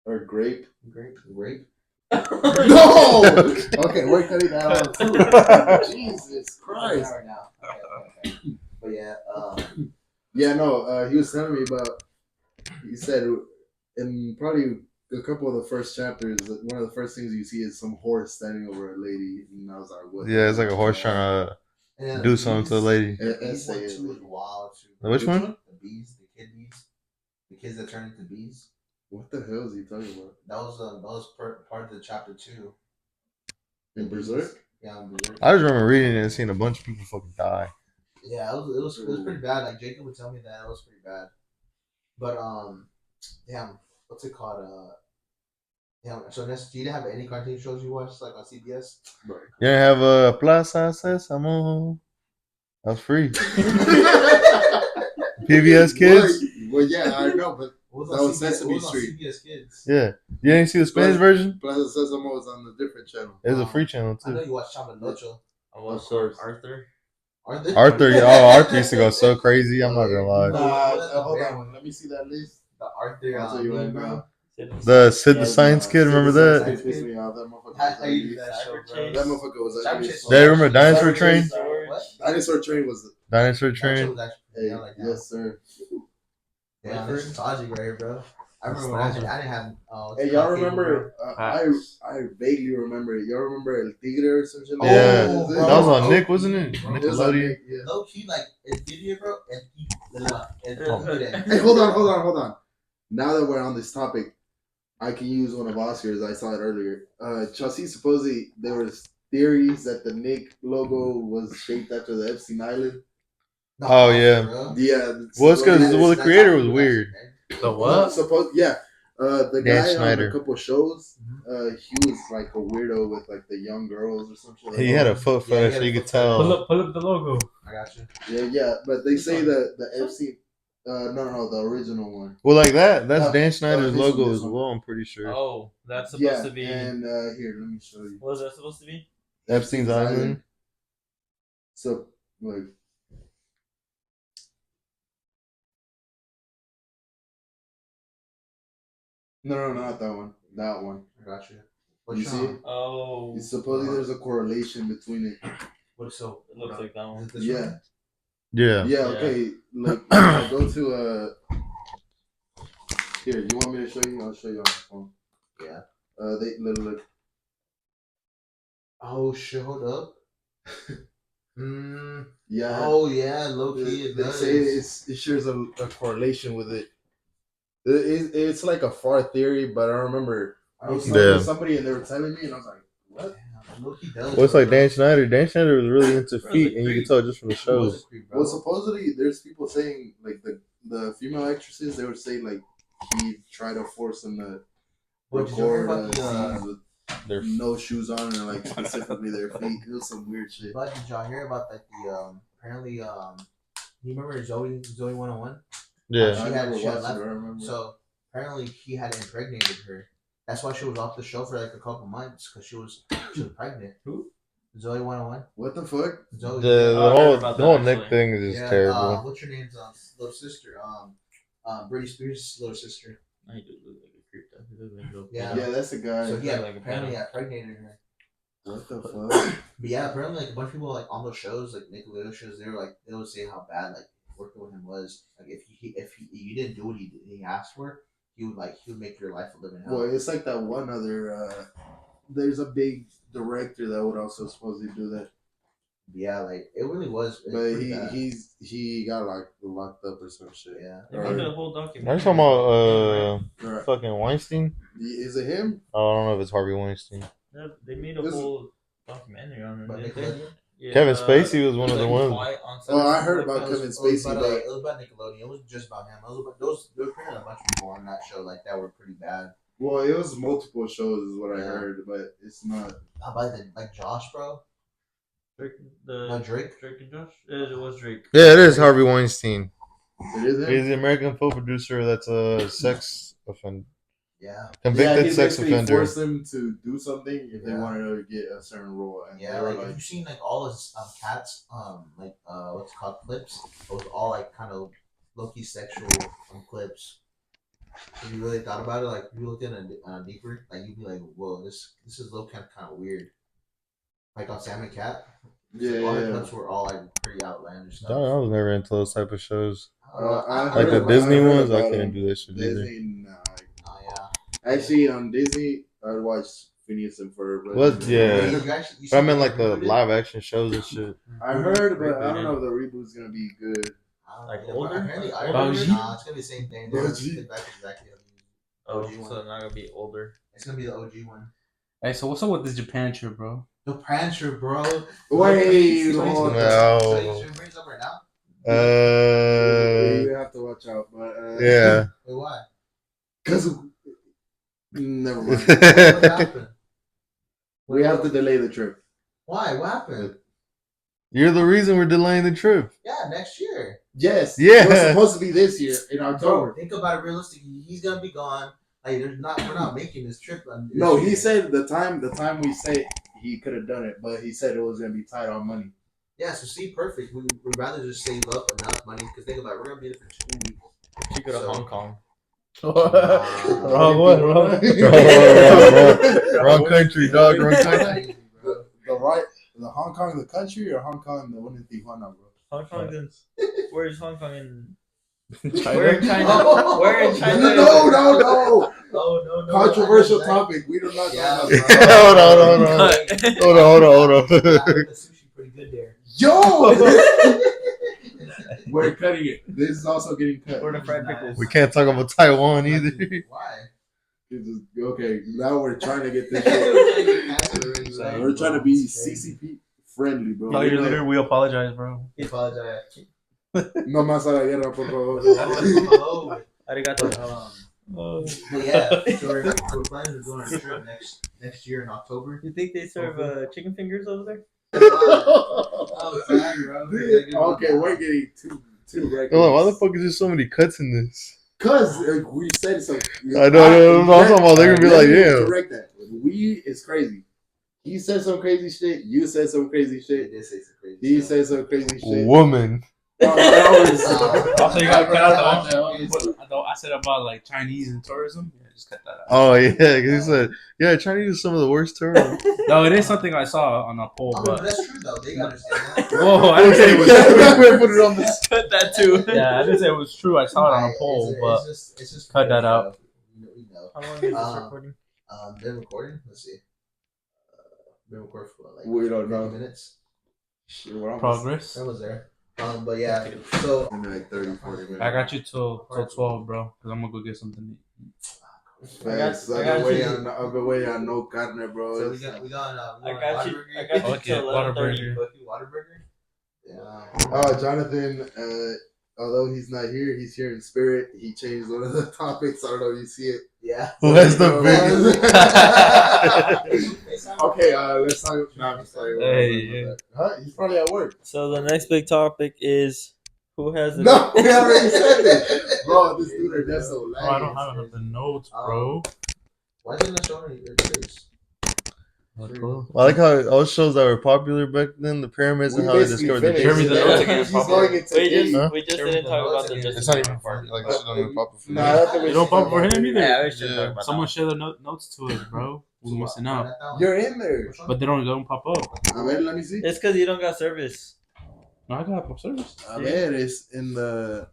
Or grape. Grape. No. Okay, we're cutting that off too. Jesus Christ. Right now. Okay. But yeah. Yeah, no. He was telling me about. He said in probably a couple of the first chapters, one of the first things you see is some horse standing over a lady, and I was like, "What?" Yeah, it's like a horse trying to do something to a lady. The bees one too is wild too. Which one? The bees, the kid bees, the kids that turn into bees. What the hell is he talking about? That was part of the chapter 2. In Berserk? Yeah, in Berserk. I just remember reading it and seeing a bunch of people fucking die. Yeah, it was pretty bad. Like Jacob would tell me that it was pretty bad. But damn, what's it called? Yeah. So do you have any cartoon shows you watched like on CBS? Right. You didn't have a Plaza Sesamo. That was free. PBS Kids. Well, yeah, I know, but What that on was CBS, Sesame what was on Street. CBS Kids. Yeah. You didn't see the Spanish version? Plaza Sesamo was on a different channel. It was a free channel I know too. you watched Chamba Nocho. I watched Of course. Arthur. Arthur, Arthur used to go so crazy. I'm not gonna lie. Hold on. Let me see that list. The Arthur. I'll tell you right bro. now. The Sid the Science Kid, remember That that? pissed me off. That motherfucker was I ugly. use that show, bro. That motherfucker was ugly. Yeah, you remember Dinosaur Train? What? Dinosaur Train was. Dinosaur That show Train. was actually Hey, yeah, like that. yes, sir. Yeah, that's nostalgic right here, bro. I remember when I didn't have. Hey, y'all remember? I vaguely remember it. Y'all remember El Tigre or some shit? Like Yeah, Oh, that? bro. that was on Nick, wasn't it? It was on Nickelodeon. Nick, yeah. Low key, like it's video, bro. Hey, hold on. Now that we're on this topic, I can use one of Oscar's. I saw it earlier. Chelsea, supposedly there was theories that the Nick logo was shaped after the Epstein Island. Oh, yeah. Yeah. Well, it's because the creator was weird. The what? The Dan guy on Schneider. a couple shows, he was like a weirdo with like the young girls or some shit. Like He had a foot Yeah, he fetish, had so a you could foot tell. Pull up the logo. I got you. Yeah, but they say that the Epstein, no, the original one. Well, like that. That's No, Dan Schneider's this one, logo this as one. well, I'm pretty sure. Oh, that's supposed to be. And here, let me show you. What was that supposed to be? Epstein's Island. So, like, no, not that one. That one. I got you. You see it? Oh, Supposedly there's a correlation between it. What so? it looks like that one. Is it this Yeah. one? Yeah. Yeah, okay. Like, I go to here, you want me to show you? I'll show you on my phone. Yeah. They look. Oh shit! Hold up. Yeah. Oh yeah, low key it They does. say it shares a correlation with it. It's like a far theory, but I remember I was talking Yeah. to somebody and they were telling me, and I was like, "What?" Low key does. Well, it's like bro. Dan Schneider. Dan Schneider was really into Bro, feet, it's and you creep. could tell just from the It was shows. a creep, bro. Well, supposedly there's people saying like the female actresses, they would say like he tried to force them to What, did you hear record about the, scenes with Their no shoes on and like specifically their feet. It was some weird shit. But did y'all hear about like the apparently you remember Zoe 101? yeah. She I had never she had watched it, left. I remember. So apparently he had impregnated her. That's why she was off the show for like a couple months because she was pregnant. Who? Zoe 101. What the fuck? Zoe. The I heard whole about the that, whole Nick actually. thing is just terrible. What's her name's little sister? Britney Spears' little sister. I do look like a creep though. He looks like a little Yeah. Yeah, that's the guy. So he Yeah, had like a apparently pedo. impregnated her. What the fuck? But yeah, apparently like a bunch of people like on those shows, like Nickelodeon shows, they would say how bad like working with him was. Like if you didn't do what he asked for, he would make your life a living hell. Well, it's like that one other. There's a big director that would also supposedly do that, Yeah, like it really was. but he got like locked up or some shit. Yeah. They made a whole Are documentary. you talking about Right. fucking Weinstein? Is it him? Oh, I don't know if it's Harvey Weinstein. Yeah, they made a This- whole documentary on it. But didn't they? Nickelodeon? Yeah, Kevin Spacey was one of the like, ones. Quiet on Set. Oh, I heard Like, about that Kevin was- Spacey, It but was about Nickelodeon. It wasn't just about him. It was about there were pretty a bunch of people on that show like that were pretty bad. well, it was multiple shows, is what I Yeah. heard, but it's not. How about like Josh, bro? Drake, No, Drake. Drake and Josh. It was Drake. Yeah, it is Harvey Weinstein. It is him. He's the American film producer that's a sex offender, Yeah. convicted he sex basically offender. forced them to do something if they Yeah. wanted to get a certain role. And Yeah, they were like you've seen like all his cats what's it called clips. It was all like kind of low key sexual clips. If you really thought about it, like if you looked at it deeper, like you'd be like, whoa, this is low kind of weird. Like on Sam and Cat, yeah, all the yeah. clips were all like pretty outlandish I stuff. was never into those type of shows. I Like the heard Disney about ones, I them. couldn't do that shit either. Disney, nah. Oh yeah. Actually, on Disney, I'd watch Phineas and Ferb. but- What? Yeah. You But I meant like the rebooted? live action shows and shit. I heard, but I don't know if the reboot's gonna be good. Like Yeah, older? apparently, I Older? heard, nah, it's gonna be the same thing. They're gonna OG. get back exactly how Oh, OG one. so not gonna be older. It's gonna be the OG one. Hey, so what's up with this Japan trip, bro? The Prancer, bro. Wait, Should hold on. No. we bring this up right now? We have to watch out, but Yeah. Wait, why? because never mind. What happened? We have to delay the trip. Why? What happened? You're the reason we're delaying the trip. Yeah, next year. Yes, Yeah. it was supposed to be this year in Bro, October. think about it realistically. He's gonna be gone. Like, we're not making this trip. No, he said the time we said he could have done it, but he said it was gonna be tight on money. Yeah, so see, perfect. We'd rather just save up enough money because think about it, we're gonna be there for 2 weeks. She go to So- Hong Kong. Wrong one, wrong. Wrong country, dog. Wrong country. The Hong Kong, the country, or Hong Kong, the one in Tijuana, bro. Hong Kong is. Where's Hong Kong in? China? Where in China? Where in China? No. Oh no! Controversial I know topic. We do not. Yeah, talk bro. about. Hold on. Hold on. that. The sushi pretty good there. Yo, we're cutting it. This is also getting cut. Where the fried pickles? We can't talk about Taiwan either. Why? Okay, now we're trying to get this shit. We're trying to be CCP friendly, bro. No, you're leader. We apologize, bro. He apologized. No más a la guerra, por favor. Arigato. But yeah, so we're planning to go on a trip next year in October. You think they serve chicken fingers over there? Oh, sorry, bro. Okay, we're getting two records. Hold on, why the fuck is there so many cuts in this? Cause we said so. I know, I'm talking about they're gonna be like, yeah. Correct that. We is crazy. He said some crazy shit. You said some crazy He shit. did say some crazy He stuff. said some crazy shit. Woman. Also, you got cut out the Oh, one. I said about like Chinese and tourism. Yeah, just cut that out. Oh yeah, because he said, yeah, Chinese is some of the worst terms. No, it is something I saw on a poll, But but that's true though. They understand that. whoa, I didn't say it was we put it on the. Cut that too. Yeah, I didn't say it was true. I saw it on a poll, but It's just cut that out. We know. How long is this Um, recording? Been recording. Let's see. Been recording for like We don't 50 know. minutes. Shit, we're almost progress. That was there. But yeah. So in like 30, 40 minutes. I got you till 12, bro, because I'm gonna go get something to eat. Facts. I I've got been waiting you. on. I've been waiting on no carne, bro. so It's- we got I got you. I got you Okay, till 11:30. Whataburger. Yeah. Oh, Jonathan. Although he's not here, he's here in spirit. He changed one of the topics. I don't know if you see it. Yeah. Where's the Okay, let's talk. No, I'm just like, Hey, yeah. Huh? He's probably at work. So the next big topic is who has the No, we already said it. Bro, this dude are just so Oh, I don't have the notes, bro. Why didn't I show any your face? I like how all shows that were popular back then, the pyramids, and how they discovered the Show me the Giza. notes again, He's Papa. going into Huh? we just There was didn't the talk notes about the again. It's not even part. Like, this shit don't even pop up for Nah, me. I don't think we You don't should pump talk for about him it. either. Yeah, we should Yeah. talk about Someone that. share the notes to us, bro. We're missing out. You're in there. Which one? But they don't pop up. A ver, let me see. It's because you don't got service. No, I got pop service. A ver, it's in the.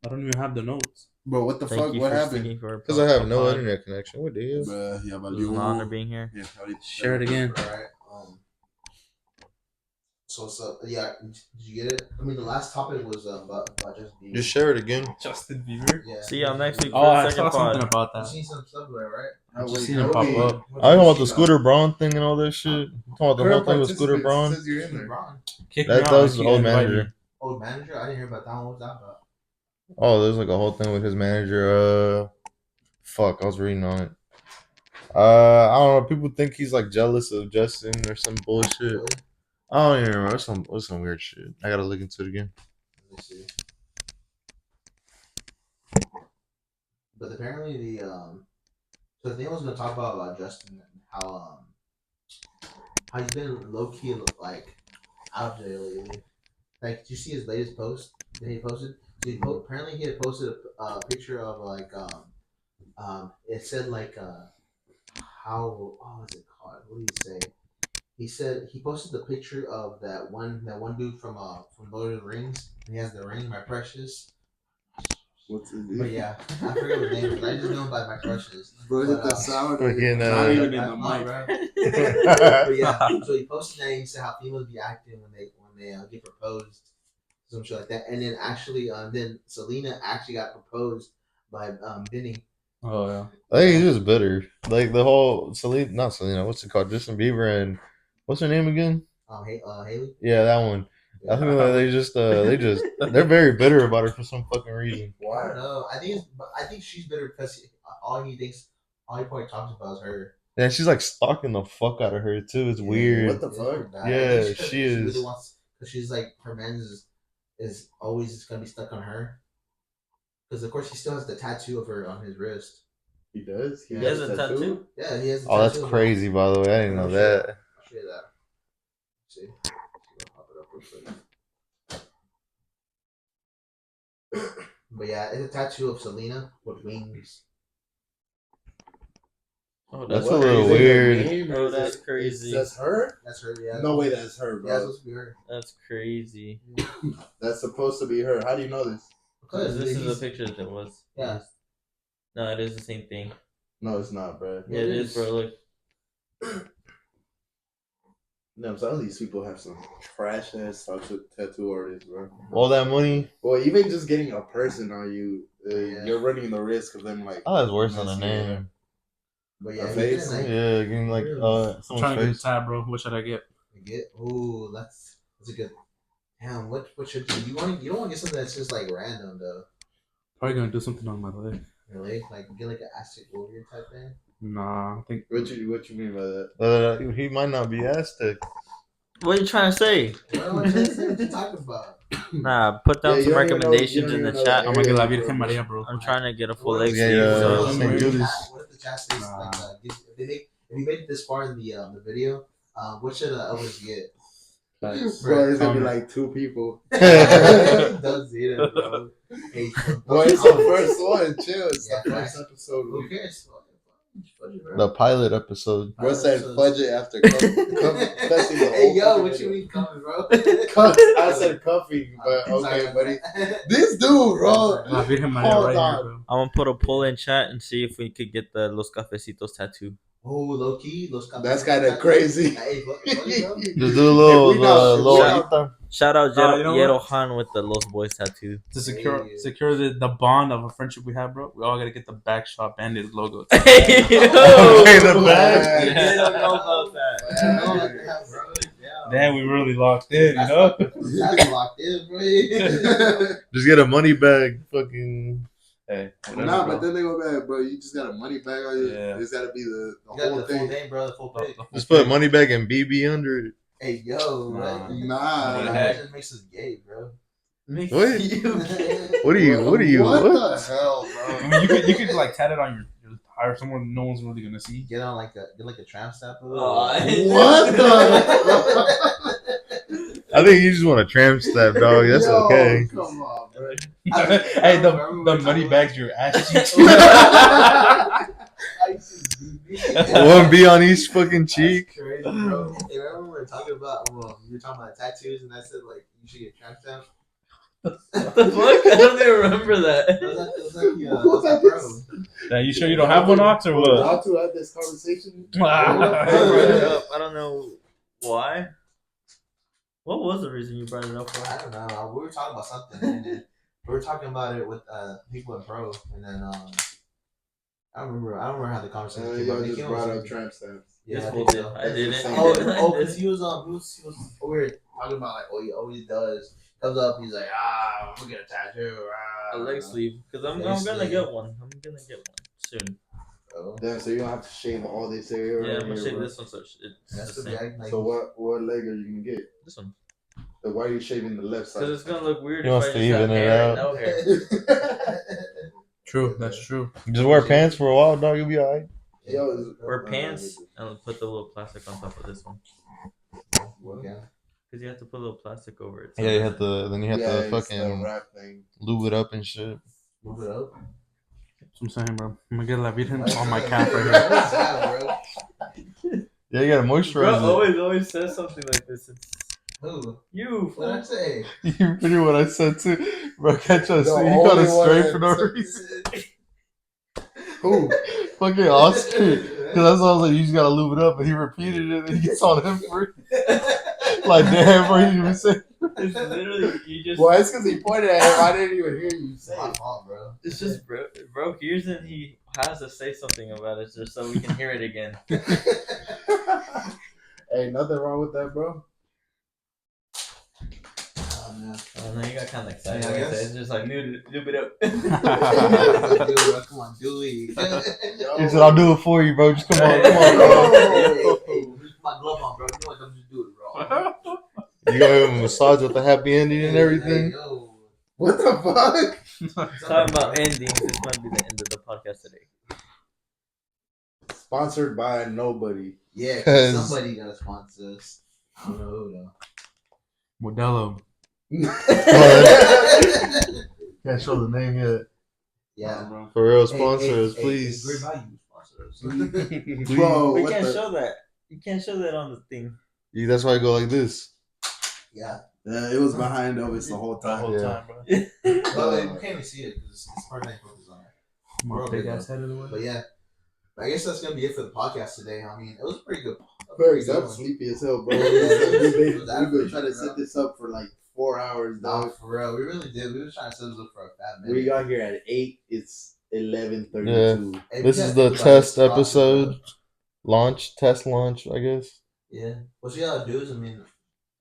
I don't even have the notes. Bro, what the Thank fuck? you What for happened? speaking for Because I have no pod. internet connection. What the hell? Bruh, yeah, It was an honor being here. Yeah, Share it again. Alright. So yeah, did you get it? I mean, the last topic was about Justin Bieber. Just share it again. Justin Bieber. Yeah. See y'all next week Oh, for I the saw second something pod. about You that. seen some stuff there, right? I just seen it pop up. I talking about the Scooter Braun thing and all that shit. Talking about the whole thing with Scooter Braun. Says you're in there. LeBron. Kick me That out was if the you old invite manager. me. Old manager? I didn't hear about that one. What was that about? Oh, there's like a whole thing with his manager. Fuck, I was reading on it. I don't know. People think he's like jealous of Justin or some bullshit. Really? I don't even remember. What's some weird shit. I gotta look into it again. Let me see. But apparently so the thing I was gonna talk about Justin and how he's been low key like out there lately. Like, did you see his latest post that he posted? So apparently he had posted a picture of like it said like how what is it called? What did he say? He said he posted the picture of that one dude from Lord of the Rings. And he has the ring, my precious. What's his But name? yeah, I forget what his name is. I just know him by my crushes. Bro, hit But, the sound. Fucking, Not even in that the much, mic. bro. But yeah, so he posted that and he said how females be acting when they get proposed, some shit like that. And then actually, then Selena actually got proposed by Vinny. Oh yeah. I think he's just bitter. Like the whole not Selena, what's it called? Justin Bieber and what's her name again? Haley. Yeah, that one. I think that they're very bitter about her for some fucking reason. I don't know. I think she's bitter because all he probably talks about is her. Yeah, she's like stalking the fuck out of her too. It's weird. What the fuck? Yeah, I think she is. really wants because she's like her man's is always gonna be stuck on her. Because of course he still has the tattoo of her on his wrist. He does? He has a tattoo? Yeah, he has. A Oh, that's tattoo of crazy, by the way. I didn't know that. I'll show you that. See, I'll pop it up real quick. But yeah, it's a tattoo of Selena with wings. Oh, That's What? a little Is it her weird. name or Oh, is that's it- crazy. That's her? That's her. Yeah. No way, that's her, Yeah, it's bro. supposed to be her. That's crazy. That's supposed to be her. How do you know this? Because this is he's- a picture that was. Yeah. No, it is the same thing. No, it's not, bro. Yeah, it is, bro. Look. No, some of these people have some trash ass tattoo artists, bro. All that money. Well, even just getting a person on you, Yeah. you're running the risk of them like. Oh, that's worse than a messing it up. name. But yeah, A he's face? been, like, Yeah, getting like Really? I'm trying to someone's get a face. tab, bro. What should I get? Ooh, that's a good. Damn, what should you don't want to get something that's just like random though. Probably gonna do something on my leg. Really, like get like an Aztec warrior type thing. Nah, I think. What you mean by that? He might not be Aztec. What are you trying to say? What am I trying to say? What you talking about? Nah, put down Yeah, some you don't even know- recommendations you don't in the even know chat. that I'm gonna get La area, Virgen bro. Maria, bro. I'm trying to get a full What leg if- sleeve. Yeah, So. what if St. the Judas. chat- What if the chat says like if you made it this far in the video, what should Elvis get? Bro, there's gonna be like 2 people. Don't see that, bro. Hey, Boy, it's the first one. Chill. It's Yeah, the first facts. episode. Who cares? Fudge it, bro. The pilot episode. Bro said fudge it after cuffing the Hey whole yo, fucking what video. you mean coming, bro? I said cuffing, but okay, buddy. This dude, bro. La Virgen Maria Hold right on. here, bro. I'm gonna put a poll in chat and see if we could get the Los Cafecitos tattoo. Oh, low key, That's kind of crazy. Hey, funny, bro. Just do a little, If we not- little if we not- Ethan. Shout out Nah, you know Yero what? Han with the Los Boys tattoo. To secure Hey. the bond of a friendship we have, bro, we all gotta get the back shop bandit logo. Hey, yo! Okay, the back. They don't know about that. Damn, we really locked in, you know? That's locked in, bro. Just get a money bag. Fucking. Hey, whatever, Nah, bro. but then they go back, bro. You just got a money bag on you. Yeah. It's gotta be the You whole got the full thing. name, bro. The full pic. Just put money bag and BB under it. Hey, yo, Nah. right? Nah. That just makes us gay, bro. Makes What? you gay. What are you? What the hell, I bro? mean, you could like tat it on your tire somewhere no one's really gonna see. Get on like a tramp stamp. Aw. What the? I think you just want a tramp stamp, dog. That's Yo, okay. Come on, bro. Hey, the money bags your ass cheeks. I used to be One B on each fucking cheek. That's crazy, bro. Hey, remember we were talking about you were talking about tattoos, and I said like you should get tramp stamps. What the fuck? I don't even remember that. It was like bro. You sure you don't have one, Ox, or what? Y'all two had this conversation. I brought it up. I don't know why. What was the reason you brought it up for? I don't know. We were talking about something, and then we were talking about it with people in pro, and then I don't remember how the conversation came Y'all up. It just came brought up up tramp stamps. Yeah, This I fool think did. so. I didn't. Oh, because he was we were talking about like what he always does. Comes up, he's like, I'm gonna get a tattoo. A leg sleeve, because I'm Leg gonna sleeve. get one. I'm gonna get one soon. Oh. Damn, so you don't have to shave all this area. Yeah, right I'm gonna here, shave bro. this one so it's That's the the same. bag. Like, So what leg are you gonna get? This one, So why are you shaving the left side? because it's gonna look weird He if I wants just to have even it hair out. and no hair. True, that's true. Just wear pants for a while, dog. You'll be alright. Wear pants and put the little plastic on top of this one, Okay. because you have to put a little plastic over it. Yeah, you have to. Then you have to it's the fucking wrap thing. lube it up and shit. Move it up. That's what I'm saying, bro. I'm gonna get La Virgen on my calf right What's here. that, bro? Yeah, you gotta Bro moisturize it. always says something like this. It's Who? you. What did I say? You pretty what I said too, bro. Catch us. The You got only it one straight that for no said- reason. Who? Fucking Oscar. Because that's why I was like, you just gotta lube it up, but he repeated it and he gets on him for it. Like, damn, bro, he didn't even say. It's literally you just. Well, it's because he pointed at him. I didn't even hear you say It's my it. fault, bro. It's just bro hears it and he has to say something about it just so we can hear it again. Hey, nothing wrong with that, bro. Oh, man. Oh no, you got kind of excited. Yeah, I when you guess. said It's just like lube it up. Come on, do it. He said, I'll do it for you, bro. Just come on, come on, bro. Hey, just put my glove on, bro. You know what? Don't just do it, bro. You gonna give him a massage with the happy ending and Hey, everything? yo. What the fuck? Talking about endings, this might be the end of the podcast today. Sponsored by nobody. Yeah, 'Cause- somebody gotta sponsor us. I don't know who though. Modelo. Can't show the name yet. Yeah. For real, Hey, sponsors, hey, please. Great value sponsors. Bro, We what can't the? show that. You can't show that on the thing. Yeah, that's why I go like this. Yeah. It was behind Elvis the whole The time. whole Yeah. time, bro. Well, you can't even see it because it's part of the focus on it. My big ass head of the way. But yeah, I guess that's gonna be it for the podcast today. I mean, it was pretty good. Fergus, I'm sleepy as hell, bro. We've been trying to set this up for like 4 hours, Nah, dog. for real, we really did. We were trying to set this up for a fat minute. We got here at 8. It's 11:32. Hey, This we is gotta the think about test this process, episode. bro. Test launch, I guess. Yeah. What you gotta do is, I mean,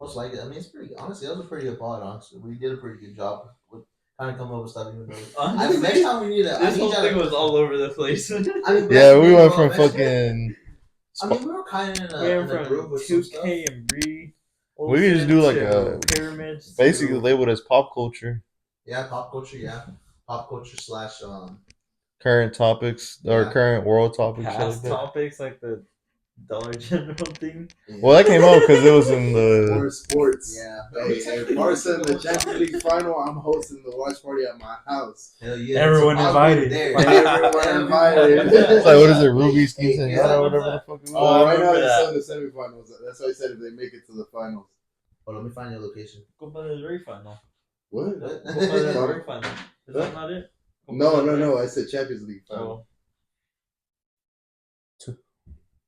most likely, I mean, it's pretty. Honestly, that was a pretty good pod. Honestly, we did a pretty good job with trying to come up with stuff. Even though, I mean, next time we need to. This whole thing was all over the place. I mean, Yeah, we went bro, from fucking. I mean, we were kind of We in went a group from with some 2K stuff. and Bree. We could just do like to a- pyramids. Basically to- labeled as pop culture. Yeah, pop culture. Yeah, pop culture slash Current topics or Yeah. current world topics. shit past like that. topics like the Dollar General thing. Yeah. Well, that came out because it was in More the. sports. Yeah. Hey, if Barca in the Champions League final, I'm hosting the watch party at my house. Hell yeah. Everyone So I'll be invited. there. Everyone invited. It's like, what is it? Ruby's Quinceañera yeah, or what's whatever the that? fuck it Oh, was. Right now remember they're that. still in the semifinals. That's why I said if they make it to the finals. Hold on, let me find your location. Copa del Rey final. What? What? Copa del Rey final. Is that not it? Copa No, del no, Rey? no. I said Champions League final. Oh.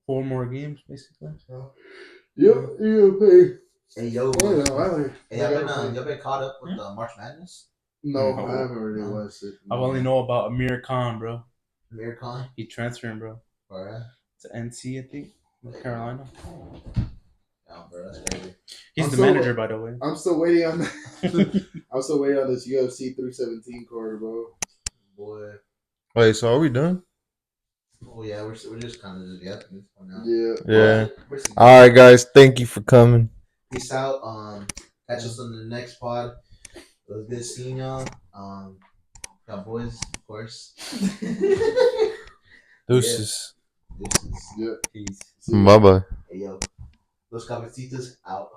4 more games, basically. Yep, you pay. Hey yo, Oh, no, I like. hey, y'all been caught up with March Madness? No, No. I haven't really No. watched it. I only know about Amir Khan, bro. Miracon? He transferring, bro. Alright. To NC, I think. North Carolina. Yeah, bro, that's crazy. He's I'm the so- manager, by the way. I'm still waiting on that. I'm still waiting on this UFC 317 card, bro. Boy. Wait, so are we done? Oh yeah, we're just kind of just yapping this one now. Yeah. Yeah. We're just- All right, guys. Thank you for coming. Peace out. Catch us on the next pod. It was good seeing y'all. Y'all boys, of course. Deuces. This is Yeah. Peace. See ya. Bye bye. hey yo. Los Cabecitas out.